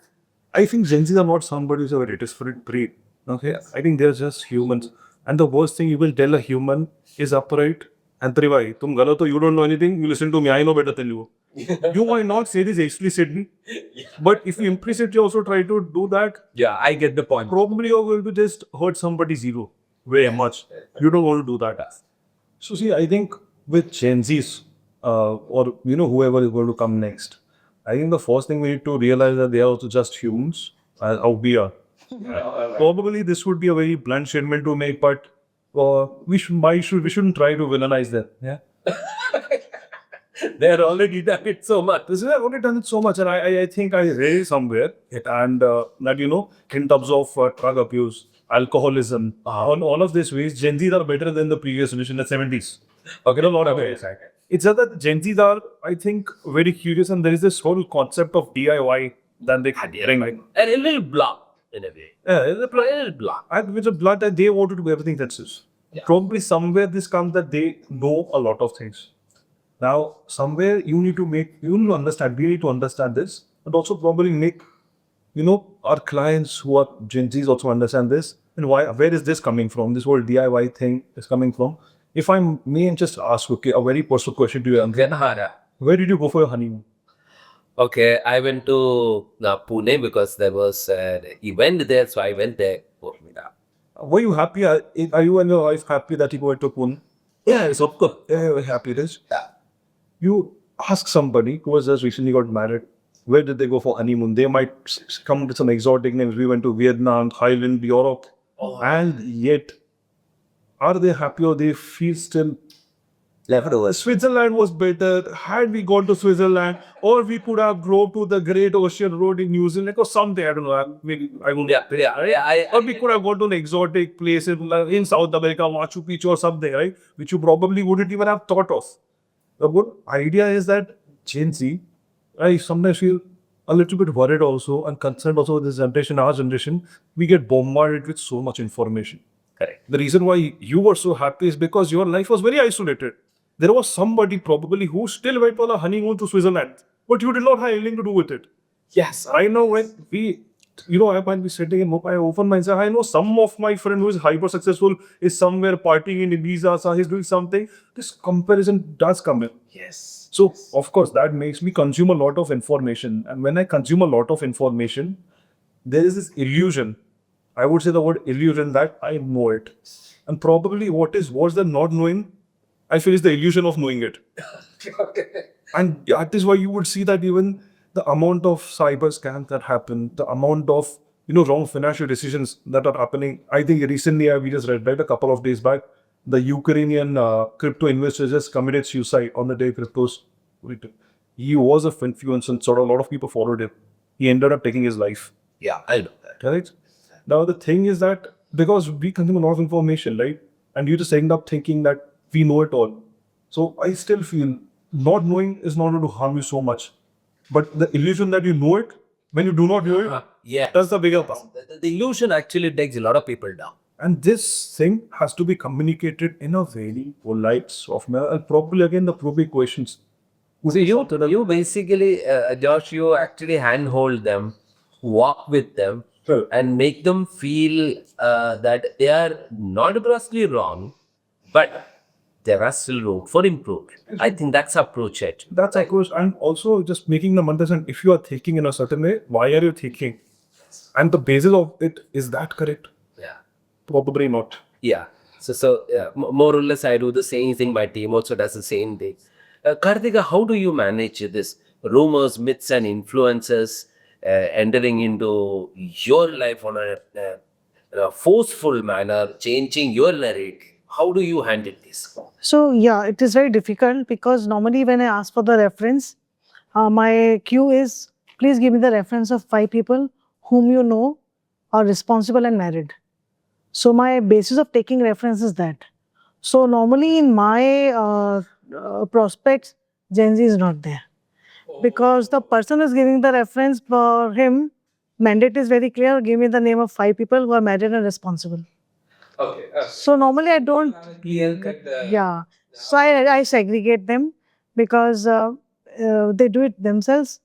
I think Gen Zs are not somebody who's a very different breed. Okay, I think they're just humans, and the worst thing you will tell a human is upright. And Trivai, tum galat ho, you don't know anything, you listen to me, I know better than you. You might not say this explicitly, but if you implicitly also try to do that, Yeah, I get the point. probably you're going to just hurt somebody zero very much. You don't want to do that. So see, I think with Gen Zs, or whoever is going to come next, I think the first thing we need to realize that they are also just humans, as how we are. Probably this would be a very blunt statement to make, but we shouldn't try to villainize them. Yeah. They're already done it so much. This is, I've already done it so much, and I think I read somewhere and that in terms of drug abuse, alcoholism, on all of these ways, Gen Zs are better than the previous generation, the 70s. Okay, a lot of ways. It's just that Gen Zs are, I think, very curious, and there is this whole concept of DIY that they had hearing like. And a little blunt in a way. Yeah, it's A little blunt. and with a blood that they wanted to do everything that's this. Probably somewhere this comes that they know a lot of things. Now, somewhere you need to understand, we need to understand this, and also probably make, our clients who are Gen Zs also understand this, and where is this coming from? This whole DIY thing is coming from. If I may just ask, okay, a very personal question to you, Andrea. Where did you go for your honeymoon? Okay, I went to Pune because there was an event there, so I went there. Were you happy? Are you and your wife happy that you went to Pune? Yes, of course. Yeah, we're happy, Rich. Yeah. You ask somebody who has just recently got married, where did they go for honeymoon? They might come with some exotic names. We went to Vietnam, Thailand, Europe, and yet, are they happy or they feel still? Switzerland was better. Had we gone to Switzerland, or we could have drove to the Great Ocean Road in New Zealand or something. I don't know. Maybe I won't. Or we could have gone to an exotic place in South America, Machu Picchu or something, right? Which you probably wouldn't even have thought of. The good idea is that Gen Z, I sometimes feel a little bit worried also and concerned also with this generation, our generation. We get bombarded with so much information. Correct. The reason why you were so happy is because your life was very isolated. There was somebody probably who still went on a honeymoon to Switzerland, but you did not have anything to do with it. Yes. I know when I might be sitting in Mumbai, I open myself. I know some of my friend who is hyper successful is somewhere partying in Ibiza, so he's doing something. This comparison does come in. Yes. So, of course, that makes me consume a lot of information. And when I consume a lot of information, there is this illusion. I would say the word illusion that I know it. And probably what is worse than not knowing, I feel is the illusion of knowing it. And that is why you would see that even the amount of cyber scams that happen, the amount of wrong financial decisions that are happening. I think recently we just read a couple of days back, the Ukrainian crypto investor just committed suicide on the day cryptos. He was a influencer, and sort of a lot of people followed him. He ended up taking his life. Yeah, I know that. Right? Now the thing is that because we consume a lot of information, right? And you just end up thinking that we know it all. So I still feel not knowing is not going to harm you so much. But the illusion that you know it, when you do not know it, Yeah. That's the bigger part. The illusion actually takes a lot of people down. And this thing has to be communicated in a very polite, soft manner. And probably again the probing questions. So you basically, Josh, you actually handhold them, walk with them, Sure. and make them feel that they are not grossly wrong, but there are still room for improvement. I think that's approach it. That's of course, and also just making them understand if you are thinking in a certain way, why are you thinking? And the basis of it, is that correct? Yeah. Probably not. Yeah. So more or less, I do the same thing. My team also does the same thing. Karthika, how do you manage this rumors, myths, and influences entering into your life on a forceful manner, changing your narrative? How do you handle this? So yeah, it is very difficult because normally when I ask for the reference, my cue is please give me the reference of 5 people whom you know are responsible and married. So my basis of taking reference is that. So normally in my prospects, Gen Z is not there because the person is giving the reference for him. Mandate is very clear. Give me the name of 5 people who are married and responsible. Okay. So normally I don't. Clear cut. Yeah. So I segregate them because they do it themselves,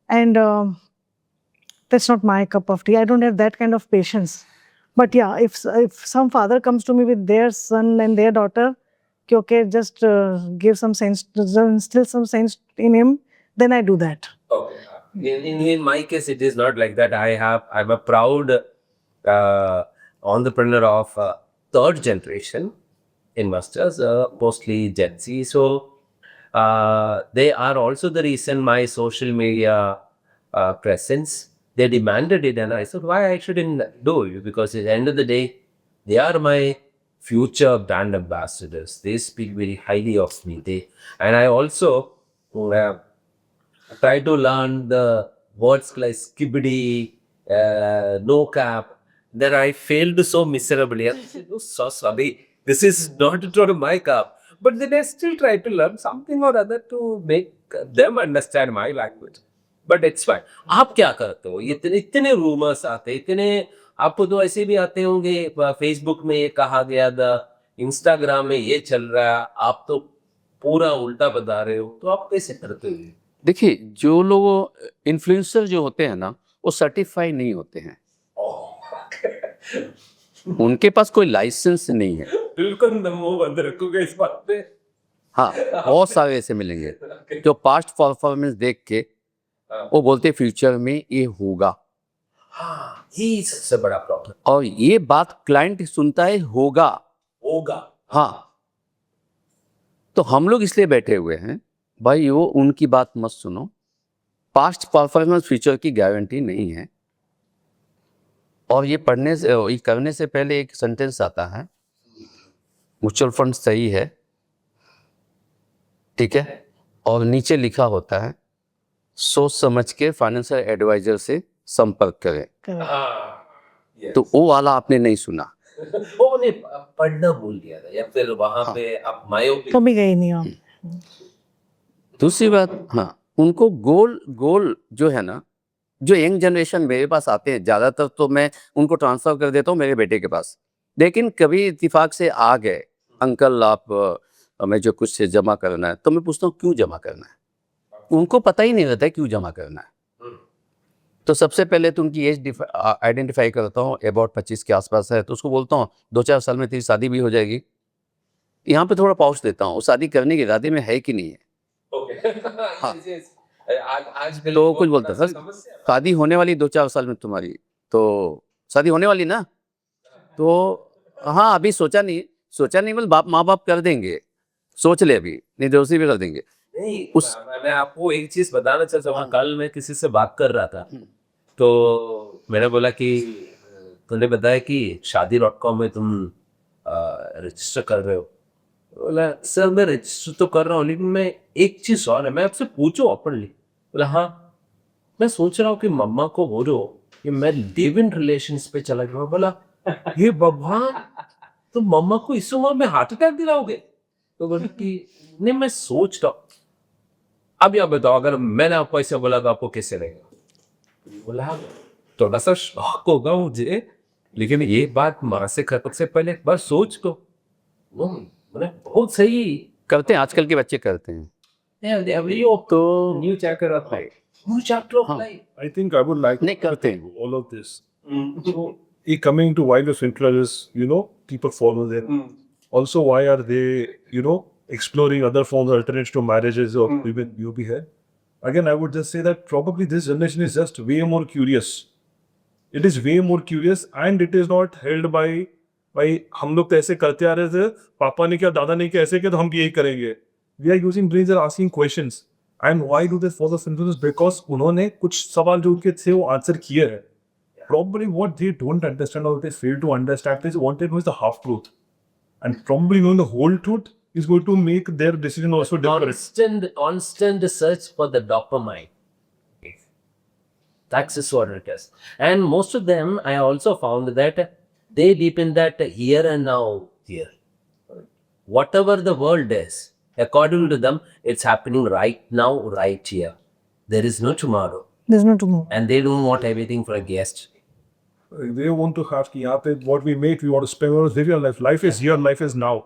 and that's not my cup of tea. I don't have that kind of patience. But yeah, if some father comes to me with their son and their daughter, okay, just give some sense, instill some sense in him, then I do that. Okay. In my case, it is not like that. I'm a proud entrepreneur of third generation investors, mostly Gen Z. So they are also the reason my social media presence. They demanded it, and I said, why I shouldn't do it? Because at the end of the day, they are my future brand ambassadors. They speak very highly of me. And I also try to learn the words like skibidi, no cap. Then I failed so miserably. I said, oh, so sorry. This is not at all my cup. But then I still try to learn something or other to make them understand my language. But it's fine. आप क्या करते हो? इतने rumours आते, इतने आपको तो ऐसे भी आते होंगे, फेसबुक में ये कहा गया था, इंस्टाग्राम में ये चल रहा है, आप तो पूरा उल्टा बता रहे हो, तो आप कैसे करते हो? देखिए, जो लोग इन्फ्लुएंसर जो होते हैं ना, वो सर्टिफाई नहीं होते हैं। उनके पास कोई लाइसेंस नहीं है। बिल्कुल मुंह बंद रखोगे इस बात पे। हाँ, बहुत सारे ऐसे मिलेंगे जो पास्ट परफॉर्मेंस देख के वो बोलते फ्यूचर में ये होगा। हाँ, ये सबसे बड़ा प्रॉब्लम। और ये बात क्लाइंट सुनता है होगा। हाँ, तो हम लोग इसलिए बैठे हुए हैं भाई, वो उनकी बात मत सुनो। पास्ट परफॉर्मेंस फ्यूचर की गारंटी नहीं है। और ये करने से पहले एक सेंटेंस आता है, म्यूचुअल फंड सही है, ठीक है, और नीचे लिखा होता है सोच समझ के फाइनेंशियल एडवाइजर से संपर्क करें। तो वो वाला आपने नहीं सुना। वो ने पढ़ना भूल गया था या फिर वहां पे आप मायोपिक कभी गई नहीं हो। दूसरी बात, हाँ, उनको गोल जो है ना, जो यंग जनरेशन मेरे पास आते हैं, ज़्यादातर तो मैं उनको ट्रांसफ़र कर देता हूँ मेरे बेटे के पास। लेकिन कभी इत्तेफाक से आ गए, अंकल आप हमें जो कुछ जमा करना है, तो मैं पूछता हूँ क्यों जमा करना है। उनको पता ही नहीं रहता है क्यों जमा करना है। तो सबसे पहले तो उनकी एज आइडेंटिफाई करता हूँ, अबाउट 25 के आसपास है, तो उसको बोलता हूँ 2-4 साल में तेरी शादी भी हो जाएगी। यहाँ पे थोड़ा पॉज देता हूँ, वो शादी करने के इरादे में है कि नहीं है। हाँ, आज तो कुछ बोलता सर शादी होने वाली 2-4 साल में तुम्हारी, तो शादी होने वाली ना, तो हाँ अभी सोचा नहीं बोल माँ बाप कर देंगे, सोच ले अभी, नहीं दोस्ती भी कर देंगे। नहीं, मैं आपको एक चीज बताना चाहता हूँ। कल मैं किसी से बात कर रहा था, तो मैंने बोला कि तुमने बताया कि शादी.com में तुम रजिस्टर कर रहे हो। बोला सर मैं रजिस्टर तो कर रहा हूँ, लेकिन मैं एक चीज और है, मैं आपसे पूछूं ओपनली। बोला हाँ, मैं सोच रहा हूँ कि मम्मा को बोलो कि मैं लिव इन रिलेशंस पे चला गया। बोला ये भगवान, तो मम्मा को इस उम्र में हार्ट अटैक दिलाओगे? तो बोला कि नहीं मैं सोच रहा हूँ। अब आप बताओ, अगर मैंने आपको ऐसे बोला तो आपको कैसे रहेगा? बोला थोड़ा सा शौक होगा मुझे, लेकिन ये बात माँ से खत्म से पहले एक बार सोच लो। वो मतलब बहुत सही। करते हैं, आजकल के बच्चे करते हैं। तो new chapter of life, new chapter of life. I think I would like नहीं करते हैं। all of this. So, coming to why the Swinklers is, people follow them. Also, why are they, exploring other forms, alternatives to marriages or even UP here? Again, I would just say that probably this generation is just way more curious. It is way more curious and it is not held by भाई हम लोग तो ऐसे करते आ रहे थे, पापा ने क्या दादा ने क्या ऐसे किया तो हम भी यही करेंगे. We are using brains and asking questions. And why do they follow influencers? Because उन्होंने कुछ सवाल जो उनके थे वो आंसर किए हैं. Probably what they don't understand or they fail to understand is what they know is the half truth. And probably knowing the whole truth is going to make their decision also different. Constant search for the dopamine. That's just what it is. And most of them, I also found that they live in that here and now here. Whatever the world is, according to them, it's happening right now, right here. There is no tomorrow. There's no tomorrow. And they don't want everything for a guest. They want to have कि यहाँ पे what we make, we want to spend, we want to live your life. Life is here, life is now.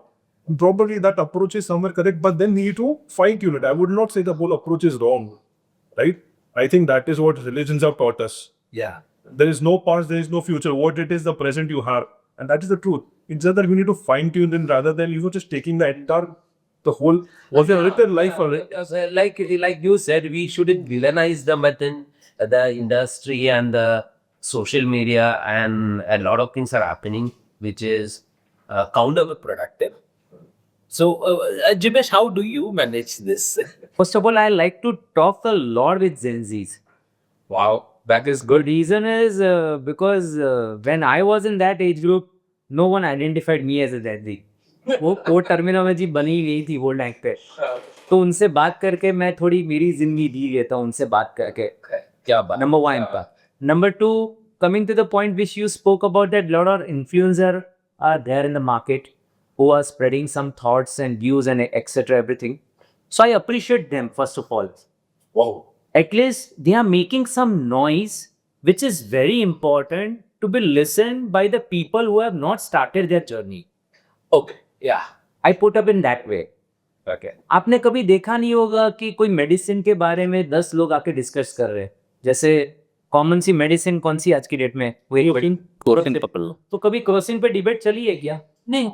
Probably that approach is somewhere correct, but then need to fine tune it. I would not say the whole approach is wrong, right? I think that is what religions have taught us. Yeah. There is no past, there is no future. What it is, the present you have, and that is the truth. It's just that we need to fine tune it rather than just taking the entire, the whole. Was there a written life for it? Like you said, we shouldn't villainize them within the industry and the social media, and a lot of things are happening which is counterproductive. So, Jimesh, how do you manage this? First of all, I like to talk a lot with Gen Zs. Wow, that is The good. reason is because when I was in that age group, no one identified me as a Gen Z. वो terminology बनी गई थी वो time पे, तो उनसे बात करके मैं थोड़ी मेरी जिंदगी जी लेता हूँ उनसे बात करके. क्या बात? Number one impact. Number two, coming to the point which you spoke about, that lot of influencers are there in the market who are spreading some thoughts and views and etc. everything. So I appreciate them first of all. Wow. At least they are making some noise which is very important to be listened by the people who have not started their journey. Okay. Yeah. I put up in that way. Okay. आपने कभी देखा नहीं होगा कि कोई medicine के बारे में 10 लोग आके डिस्कस कर रहे हैं. जैसे कॉमन सी मेडिसिन कौन सी आज की डेट में? क्लोरोक्विन पकड़ लो. तो कभी क्रोसिन पे डिबेट चली है क्या? नहीं.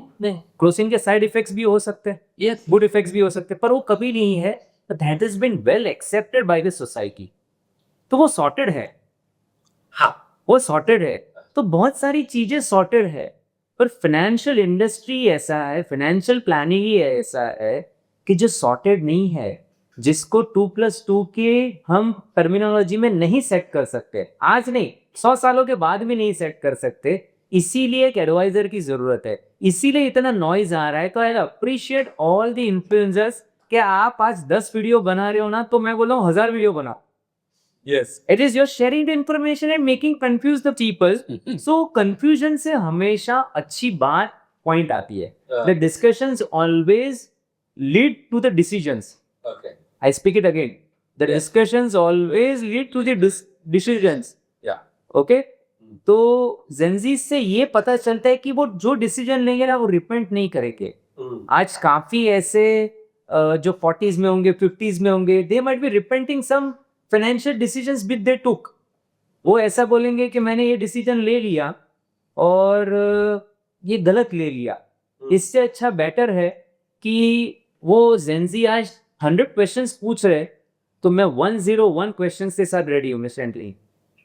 क्रोसिन के साइड इफेक्ट्स भी हो सकते हैं, Yes. गुड इफेक्ट्स भी हो सकते हैं, पर वो कभी नहीं है that is been well accepted by the society. तो वो सॉर्टेड है. हाँ. वो सॉर्टेड है. तो बहुत सारी चीजें सॉर्टेड है, पर फाइनेंशियल इंडस्ट्री ऐसा है, फाइनेंशियल प्लानिंग ही ऐसा है कि जो सॉर्टेड नहीं है, जिसको 2+2 के हम टर्मिनोलॉजी में नहीं सेट कर सकते, आज नहीं 100 सालों के बाद भी नहीं सेट कर सकते. इसीलिए एक एडवाइजर की जरूरत है, इसीलिए इतना नॉइज आ रहा है. तो I appreciate all the influencers कि आप आज 10 वीडियो बना रहे हो ना, तो मैं बोल रहा हूँ 1000 वीडियो बनाओ. Yes. It is your sharing the information and making confuse the people. So confusion से हमेशा अच्छी बात point आती है. The discussions always lead to the decisions. Okay. I speak it again. The discussions always lead to the decisions. Yeah. Okay? तो Gen Z से ये पता चलता है कि वो जो डिसीजन लेंगे ना वो रिपेंट नहीं करेंगे. आज काफी ऐसे जो 40s में होंगे, 50s में होंगे, they might be repenting some financial decisions which they took. वो ऐसा बोलेंगे कि मैंने ये डिसीजन ले लिया और ये गलत ले लिया. इससे अच्छा बेटर है कि वो Gen Z आज 100 क्वेश्चंस पूछ रहे, तो मैं 101 क्वेश्चंस के साथ रेडी हूँ instantly.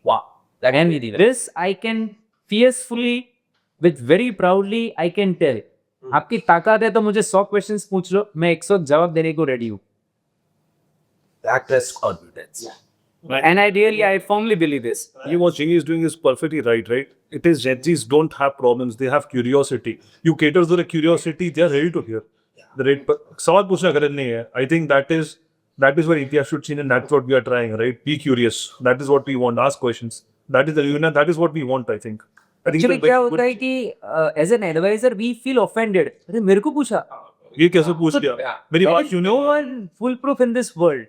Wow. And this I can fiercely, with very proudly, I can tell. आपकी ताकत है तो मुझे 100 क्वेश्चंस पूछ लो, मैं 100 जवाब देने को रेडी हूँ. That is confidence. And I firmly believe this. What Jingy is doing is perfectly right? It is Gen Zs don't have problems, they have curiosity. You cater to the curiosity, they are ready to hear. The right, सवाल पूछना गलत नहीं है. I think that is where India should change, and that's what we are trying, right? Be curious. That is what we want. Ask questions. That is what we want, I think. Actually क्या होता है कि as an advisor we feel offended. अरे मेरे को पूछा. ये कैसे पूछ लिया? मेरी बात क्यों No नहीं? one foolproof in this world.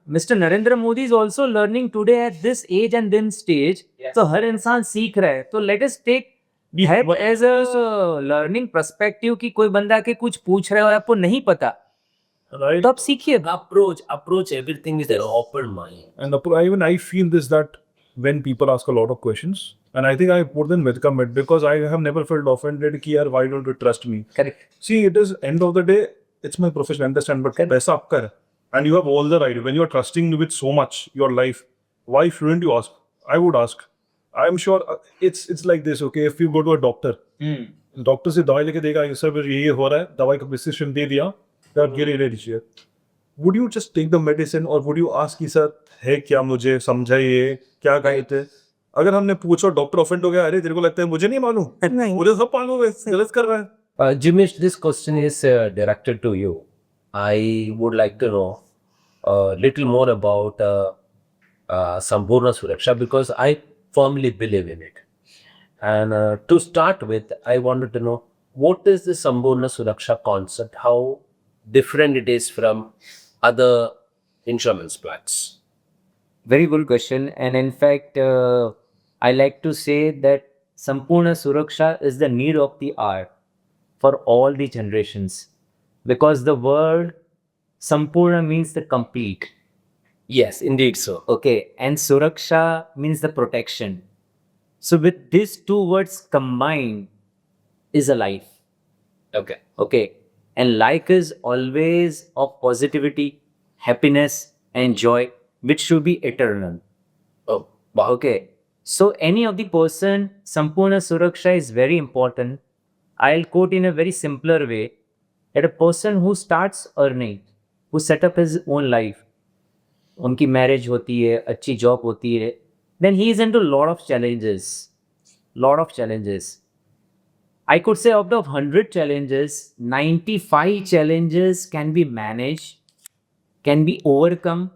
Mr. Narendra Modi is also learning today at this age and then stage. तो हर इंसान सीख रहा है. तो let us take that as a learning perspective कि कोई बंदा के कुछ पूछ रहा है और आपको नहीं पता, Right. तो आप सीखिए. Approach everything with an open mind. And even I feel this, that when people ask a lot of questions, and I think I put them with commit because I have never felt offended कि यार why don't you trust me? Correct. See, it is end of the day, it's my profession, understand, but पैसा आपका है. And you have all the right. When you are trusting me with so much, your life, why shouldn't you ask? I would ask. I'm sure it's like this, okay? If you go to a doctor, doctor से दवाई लेके देगा ये सब ये हो रहा है, दवाई का प्रिस्क्रिप्शन दे दिया, आप ये ले लीजिए. Would you just take the medicine or would you ask कि सर है क्या, मुझे समझाइए क्या कहे थे? अगर हमने पूछा डॉक्टर ऑफेंड हो गया, अरे तेरे को लगता है मुझे नहीं मालूम, नहीं. मुझे सब मालूम है, गलत कर रहा है. Jimesh, this question is directed to you. I would like to know a little more about Sambhurna Suraksha because I firmly believe in it. And to start with, I wanted to know what is the Sambhurna Suraksha concept, how different it is from other insurance plans. Very good question. And in fact, I like to say that Sampurna Suraksha is the need of the hour for all the generations. Because the word Sampurna means the complete. Yes, indeed so. Okay. And Suraksha means the protection. So with these two words combined is a life. Okay. Okay. And life is always of positivity, happiness, and joy, which should be eternal. Oh, wow. Okay. So any of the person, Sampurna Suraksha is very important. I'll quote in a very simpler way that a person who starts earning, who set up his own life, उनकी marriage होती है, अच्छी job होती है, then he is into a lot of challenges. Lot of challenges. I could say out of 100 challenges, 95 challenges can be managed, can be overcome,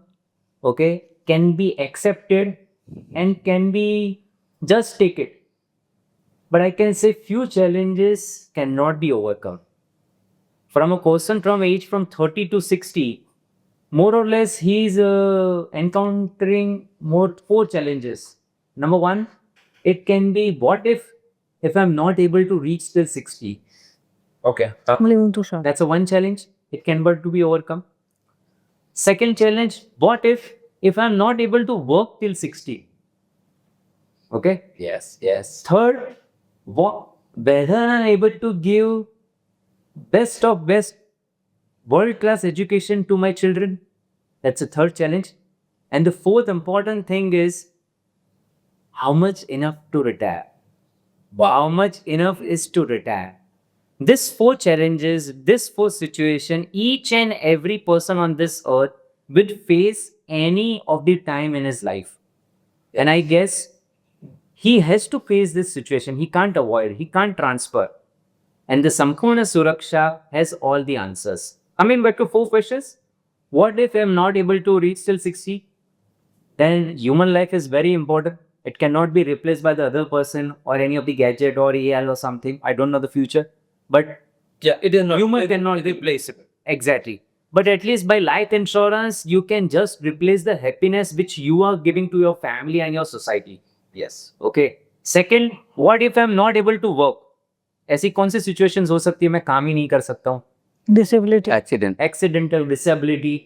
okay, can be accepted, and can be just take it. But I can say few challenges cannot be overcome. From a person from age from 30 to 60, more or less he is encountering four challenges. Number one, it can be what if I'm not able to reach till 60. Okay. I'm living too short. That's a one challenge. It can but to be overcome. Second challenge, what if I'm not able to work till 60? Okay. Yes, yes. Third, whether I'm able to give best of best world-class education to my children. That's a third challenge. And the fourth important thing is how much enough to retire. How much enough is to retire. These four challenges, this four situation, each and every person on this earth would face any of the time in his life. And I guess he has to face this situation. He can't avoid, he can't transfer. And the Sampurna Suraksha has all the answers. Coming back to four questions. What if I'm not able to reach till 60? Then human life is very important. It cannot be replaced by the other person or any of the gadget or AI or something. I don't know the future. But Yeah, it is not. human cannot replace it. Exactly. But at least by life insurance, you can just replace the happiness which you are giving to your family and your society. Yes. Okay. Second, what if I'm not able to work? ऐसी कौन सी situations हो सकती है मैं काम ही नहीं कर सकता हूँ? Disability. Accident. Accidental disability.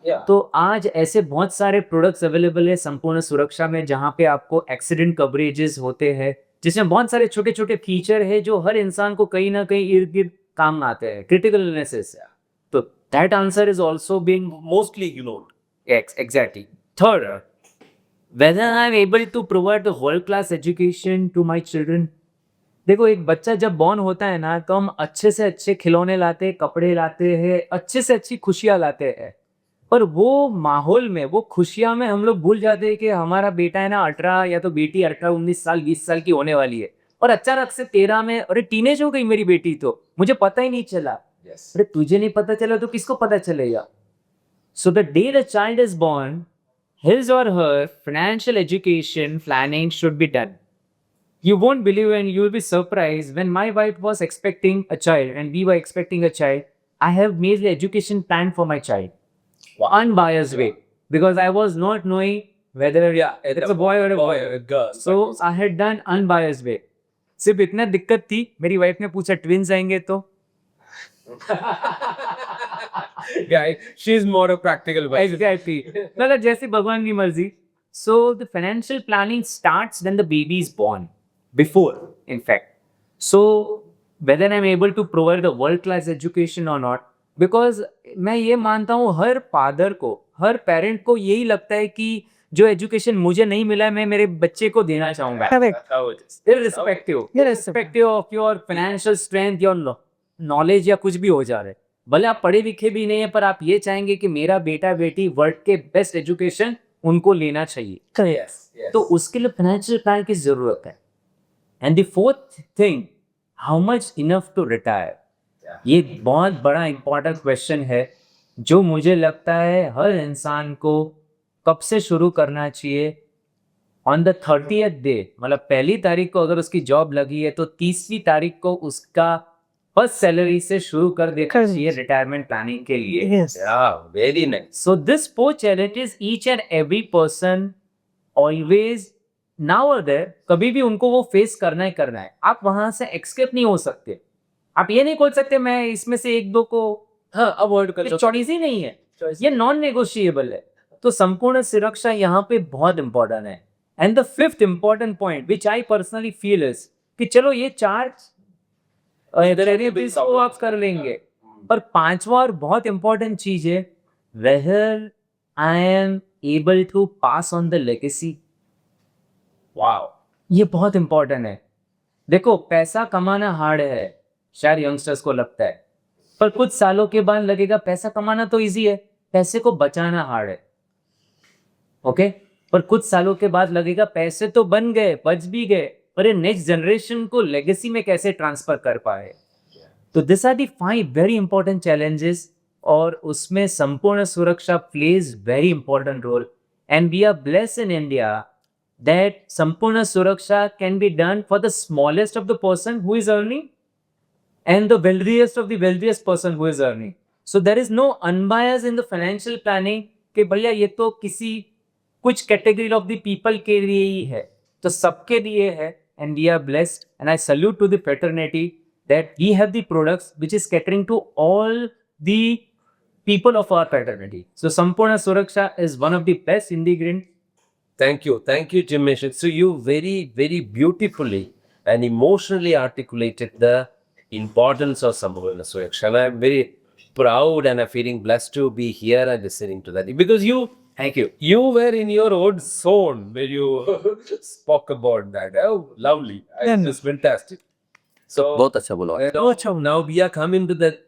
Yeah. तो आज ऐसे बहुत सारे प्रोडक्ट्स अवेलेबल है संपूर्ण सुरक्षा में जहाँ पे आपको एक्सीडेंट कवरेजेस होते हैं जिसमें बहुत सारे छोटे छोटे फीचर है जो हर इंसान को कहीं ना कहीं इर्द गिर्द काम आते हैं. Critical illnesses. तो that answer is also being Mostly ignored. exactly. Third, whether I'm able to provide the world class education to my children. देखो एक बच्चा जब बॉर्न होता है ना तो हम अच्छे से अच्छे खिलौने लाते हैं, कपड़े लाते हैं, अच्छे से अच्छी खुशियां लाते हैं. पर वो माहौल में, वो खुशियां में हम लोग भूल जाते हैं कि हमारा बेटा है ना 18 या तो बेटी 18, 19 साल, 20 साल की होने वाली है और अचानक से 13 में अरे टीनेज हो गई मेरी बेटी, तो मुझे पता ही नहीं चला. Yes. अरे तुझे नहीं पता चला तो किसको पता चलेगा? So the day the child is born, his or her financial education planning should be done. You won't believe and you will be surprised when my wife was expecting a child and we were expecting a child. I have made the education plan for my child. Unbiased way. because I was not knowing whether it's a boy or a boy. a girl. So I had done unbiased way. सिर्फ इतना दिक्कत थी, मेरी wife ने पूछा twins आएंगे तो Guy, she's more a practical person. Exactly. मतलब जैसे भगवान की मर्जी. So the financial planning starts when the baby is born. Before, in fact. So whether I'm able to provide a world-class education or not, because मैं ये मानता हूँ her father को, हर पेरेंट को यही लगता है कि जो एजुकेशन मुझे नहीं मिला है, मैं मेरे बच्चे को देना चाहूँगा. Correct. Irrespective of your financial strength, your knowledge या कुछ भी हो जा रहा है. भले आप पढ़े लिखे भी नहीं है, पर आप ये चाहेंगे कि मेरा बेटा बेटी वर्ल्ड के बेस्ट एजुकेशन उनको लेना चाहिए. Correct. तो उसके लिए फाइनेंशियल प्लान की जरूरत है. And the fourth thing, how much enough to retire. ये बहुत बड़ा इंपॉर्टेंट क्वेश्चन है जो मुझे लगता है हर इंसान को कब से शुरू करना चाहिए. ऑन द 30th डे, मतलब पहली तारीख को अगर उसकी जॉब लगी है तो 30वीं तारीख को उसका फर्स्ट सैलरी से शुरू कर देना Correct. चाहिए रिटायरमेंट प्लानिंग के लिए. Yes. Yeah, very nice. So this four challenges each and every person always now or there, कभी भी उनको वो फेस करना ही करना है. आप वहां से एस्केप नहीं हो सकते. आप ये नहीं बोल सकते मैं इसमें से एक दो को हाँ, अवॉइड कर लो. चॉइस ही नहीं है, ये नॉन नेगोशिएबल है. तो संपूर्ण सुरक्षा यहाँ पे बहुत इंपॉर्टेंट है. And the fifth important point which I personally feel is कि चलो ये चार इसको आप कर लेंगे, पर पांचवा और बहुत इंपॉर्टेंट चीज है whether I am able to pass on the legacy. Wow, ये बहुत इंपॉर्टेंट है. देखो पैसा कमाना हार्ड है, शायद यंगस्टर्स को लगता है, पर कुछ सालों के बाद लगेगा पैसा कमाना तो इजी है, पैसे को बचाना हार्ड है. ओके, पर कुछ सालों के बाद लगेगा पैसे तो बन गए, बच भी गए, पर ये नेक्स्ट जनरेशन को लेगेसी में कैसे ट्रांसफर कर पाए. तो this are the 5 very important challenges, और उसमें Sampoorna Suraksha plays very important role. And we are blessed in India that Sampoorna Suraksha can be done for the smallest of the person who is earning and the wealthiest of the wealthiest person who is earning. So there is no unbias in the financial planning कि भैया ये तो किसी कुछ category of the people के लिए ही है, तो सबके लिए है. And we are blessed and I salute to the fraternity that we have the products which is catering to all the people of our fraternity. So Sampurna Suraksha is one of the best ingredient. Thank you, Jimesh. So you very, very beautifully and emotionally articulated the importance of Sampurna Suraksha. And I'm very proud and I'm feeling blessed to be here and listening to that. Because Thank you. You were in your own zone where you spoke about that. Oh, lovely. It's fantastic. So बहुत अच्छा बोला. now we are coming to the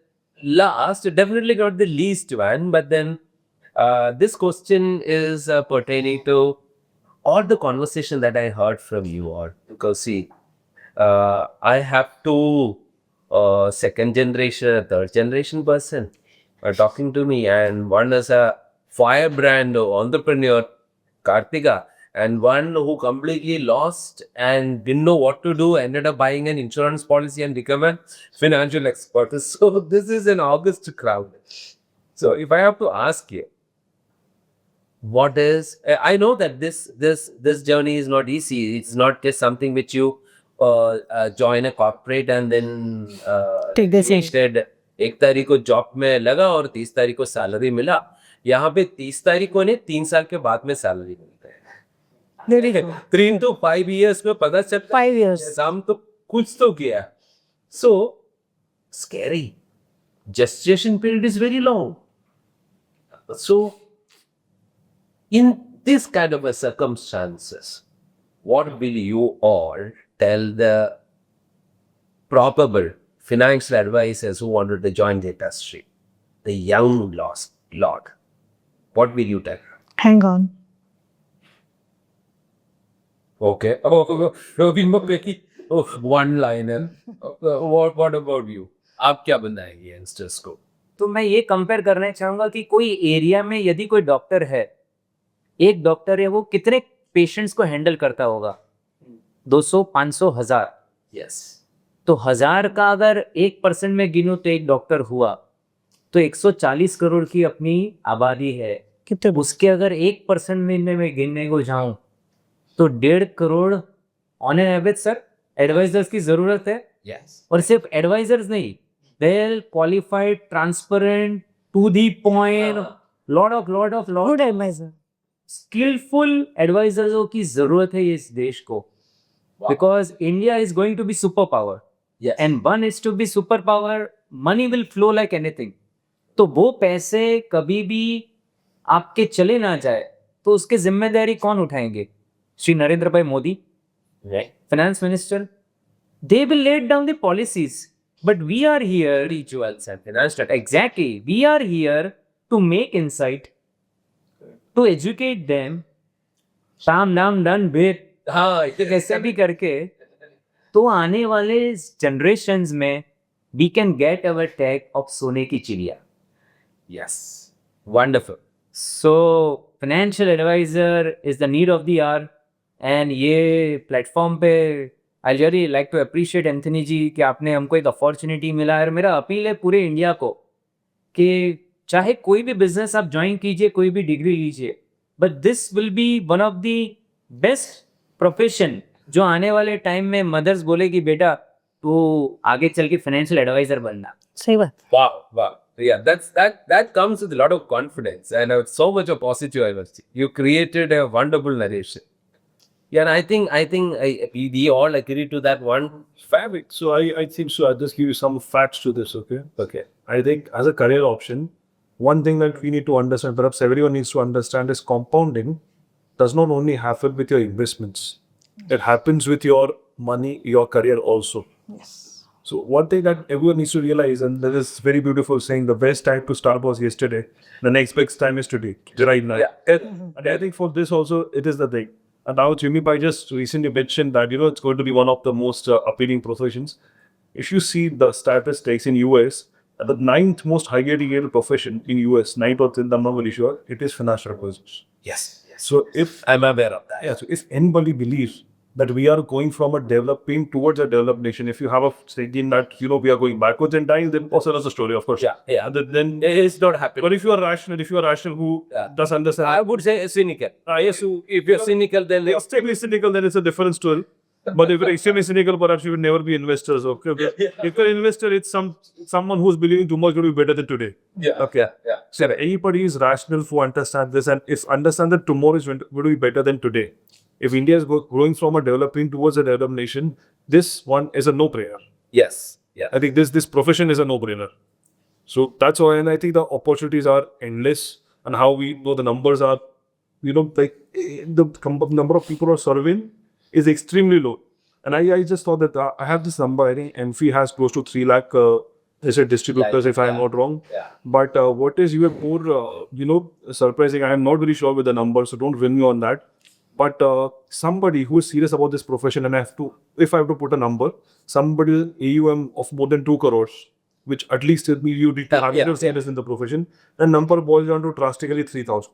last, definitely not the least one, but then this question is pertaining to all the conversation that I heard from you all. Because see, I have two second generation, third generation person talking to me, and one is a firebrand entrepreneur, Kartika, and one who completely lost and didn't know what to do, ended up buying an insurance policy and become a financial expert. So this is an august crowd. So if I have to ask you, what is, I know that this journey is not easy. It's not just something which you join a corporate and then Take this in. instead 1 तारीख को job में लगा और 30 तारीख को salary मिला. यहाँ पे 30 तारीख को नहीं, 3 साल के बाद में सैलरी मिलता है. Very true. 3 to 5 years में पता चलता 5 years. हम तो कुछ तो किया. So scary. Gestation period is very long. So in this kind of a circumstances, what will you all tell the probable financial advisors who wanted to join the industry, the young lost lot? What will you tell? Hang on. Okay. One liner. What about you? आप क्या बनाएंगे youngsters को? तो मैं ये compare करना चाहूंगा कि कोई एरिया में यदि कोई डॉक्टर है, एक डॉक्टर है, वो कितने पेशेंट्स को हैंडल करता होगा? 200, 500, 1000. Yes. तो 1000 का अगर 1% में गिनूं तो एक डॉक्टर हुआ, तो 140 करोड़ की अपनी आबादी है. कितने उसके अगर 1% में मैं गिनने को जाऊं तो 1.5 crore on an average sir advisors की जरूरत है. Yes. और सिर्फ एडवाइजर्स नहीं, well qualified, transparent, to the point, lot of good advisor. skillful advisors की जरूरत है इस देश को. Because India is going to be superpower. Yes. And one is to be superpower, money will flow like anything. तो वो पैसे कभी भी आपके चले ना जाए तो उसकी जिम्मेदारी कौन उठाएंगे? श्री नरेंद्र भाई Modi, Right. finance minister. They will lay down the policies. But we are here, Rituals and finance strategy. exactly, we are here to make insight, to educate them. Sam nam done bit. हाँ, कैसे भी करके तो आने वाले generations में we can get our tag of सोने की चिड़िया. yes. Wonderful. So financial advisor is the need of the hour. And ये प्लेटफॉर्म पे I really like to appreciate Anthony ji कि आपने हमको एक अपॉर्चुनिटी मिला है. और मेरा अपील है पूरे इंडिया को कि चाहे कोई भी बिजनेस आप ज्वाइन कीजिए, कोई भी डिग्री लीजिए, but this will be one of the best profession जो आने वाले टाइम में मदर्स बोले कि बेटा तू आगे चल के फाइनेंशियल एडवाइजर बनना. सही बात. Wow. Yeah, that comes with a lot of confidence and so much of positive energy. You created a wonderful narration. Yeah, and I think we all agree to that one. Fabric. So I think so. I'll just give you some facts to this, okay? Okay. I think as a career option, one thing that we need to understand, perhaps everyone needs to understand, is compounding does not only happen with your investments. It happens with your money, your career also. Yes. So one thing that everyone needs to realize, and there is very beautiful saying, the best time to start was yesterday. The next best time is today, right now. And I think for this also, it is the thing. And now Jimmy Pai just recently mentioned that, it's going to be one of the most appealing professions. If you see the statistics in US, the 9th most highly paid profession in US, 9th or 10th, I'm not very sure, it is financial advisors. Yes. So if I'm aware of that. yeah, so if anybody believes that we are going from a developing towards a developed nation, if you have a thinking that we are going backwards in time, then also another story, of course. Yeah. Then It's not happening. but if you are rational who does understand, I would say cynical. yes, so If you're cynical, then extremely cynical, then it's a different story. But if you're extremely cynical, perhaps you will never be investors. Okay, if you're an investor, it's someone who's believing tomorrow is going to be better than today. yeah. Okay. Yeah. So if anybody is rational who understand this, and if understand that tomorrow is going to be better than today. If India is growing from a developing towards a developed nation, this one is a no-brainer. Yes. Yeah. I think this profession is a no-brainer. So that's why, and I think the opportunities are endless, and how we know the numbers are, like the number of people who are serving is extremely low. And I just thought that I have this number. I think MFI has close to 3 lakh. They said distributors, if I am not wrong. Yeah. But what is even more, surprising, I am not very sure with the numbers, so don't win me on that. But somebody who is serious about this profession, and if I have to put a number, somebody with AUM of more than 2 crores, which at least you need to have Yeah. serious in the profession, the number boils down to drastically 3,000.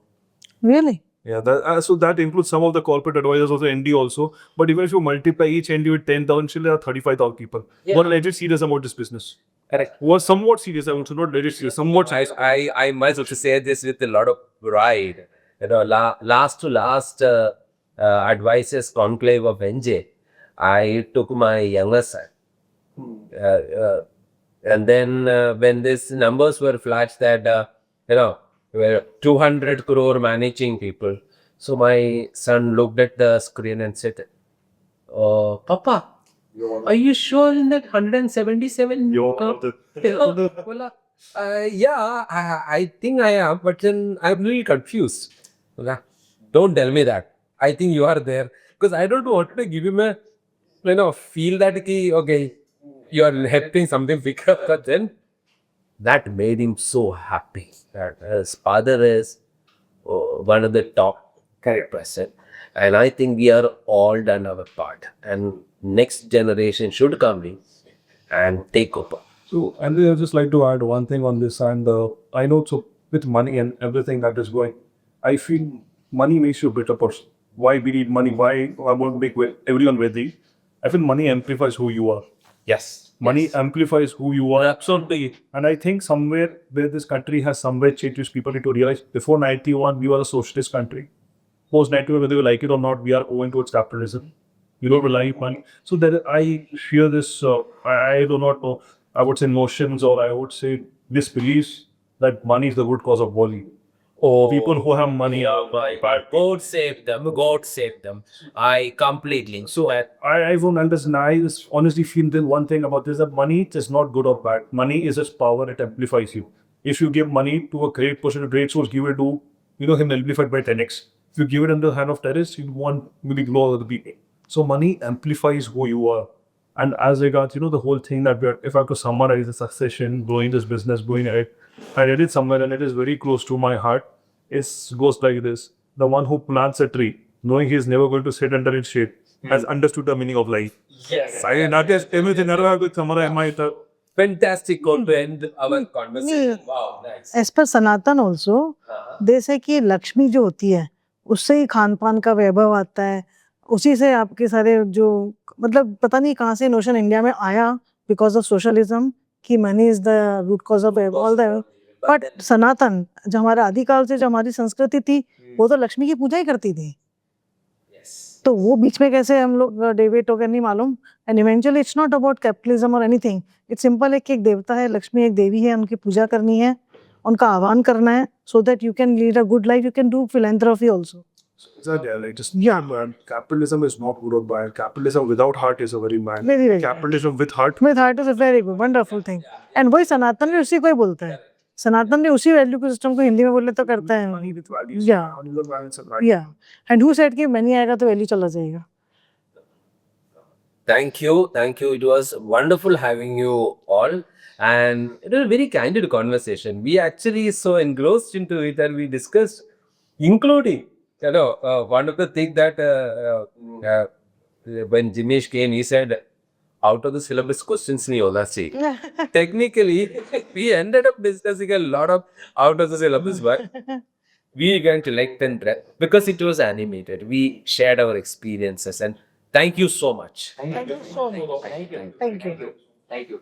Really? Yeah, so that includes some of the corporate advisors also, ND also. But even if you multiply each ND with 10,000, still there are 35,000 people who are legit serious about this business. Correct. Who are somewhat serious, I would say, not legit serious, somewhat serious. I must say this with a lot of pride. Last to last advisors conclave of NJ, I took my younger son. And then when these numbers were flashed that, were 200 crore managing people. So my son looked at the screen and said, Papa, are you sure in that 177? Yeah, I think I am, but then I'm really confused. Don't tell me that. I think you are there. Because I don't want to give him a, feel that, okay, you are helping something bigger. But then that made him so happy that his father is one of the top correct person. And I think we are all done our part. And next generation should come in and take over. So, and I would just like to add one thing on this. And I know, so with money and everything that is going, I feel money makes you a better person. Why we need money? Why I want to make everyone wealthy? I feel money amplifies who you are. Yes. Money amplifies who you are. Absolutely. And I think somewhere where this country has somewhere changed, which people need to realize, before 91, we were a socialist country. Post 91, whether you like it or not, we are going towards capitalism. You don't rely on money. So there, I fear this, I do not know, I would say notions, or I would say this beliefs that money is the root cause of worry. Oh, People who have money are bad. God save them. God save them. I completely. So, I won't understand. I just honestly feel that one thing about this, that money is not good or bad. Money is just power, it amplifies you. If you give money to a great person, a great source, give it to, him amplified by 10x. If you give it in the hand of terrorists, you want maybe glow other people. So money amplifies who you are. And as regards, the whole thing that if I have to summarize the succession, growing this business, going ahead, I read it somewhere and it is very close to my heart. It goes like this: the one who plants a tree, knowing he is never going to sit under its shade, has understood the meaning of life. yes. I not just everything that I could summarize my Fantastic call to end our conversation. Yeah. Wow, nice. As per Sanatan also, they say कि लक्ष्मी जो होती है उससे ही खान पान का वैभव आता है, उसी से आपके सारे जो मतलब पता नहीं कहाँ से नोशन इंडिया में आया बिकॉज ऑफ सोशलिज्म कि money is the root cause of all the, but Sanatan जो हमारा आदिकाल से जो हमारी संस्कृति थी वो तो लक्ष्मी की पूजा ही करती थी. तो वो बीच में कैसे हम लोग डेविएट हो गए नहीं मालूम. And eventually it's not about capitalism और एनीथिंग, इट्स सिंपल है कि एक देवता है, लक्ष्मी एक देवी है, उनकी पूजा करनी है, उनका आह्वान करना है, so that you can lead a good life, you can do philanthropy also. Capitalism is not good or bad. Capitalism without heart is a very bad. Very, very Capitalism with heart. With heart is a very good wonderful thing. And वही सनातन भी उसी को ही बोलता है. सनातन भी उसी value के system को हिंदी में बोले तो करता है. Money with values. Yeah. Money with values and right. या एंड हु सेड कि मनी आएगा तो वैल्यू चला जाएगा. Thank you. Thank you. It was wonderful having you all. And it was a very candid conversation. We actually so engrossed into it that we discussed, including, one of the things that when Jimesh came, he said, out of the syllabus questions nahi hola चाहिए. Technically, we ended up discussing a lot of out of the syllabus, but we began to like and breath because it was animated. We shared our experiences, and thank you so much. Thank you so much. Thank you. Thank you.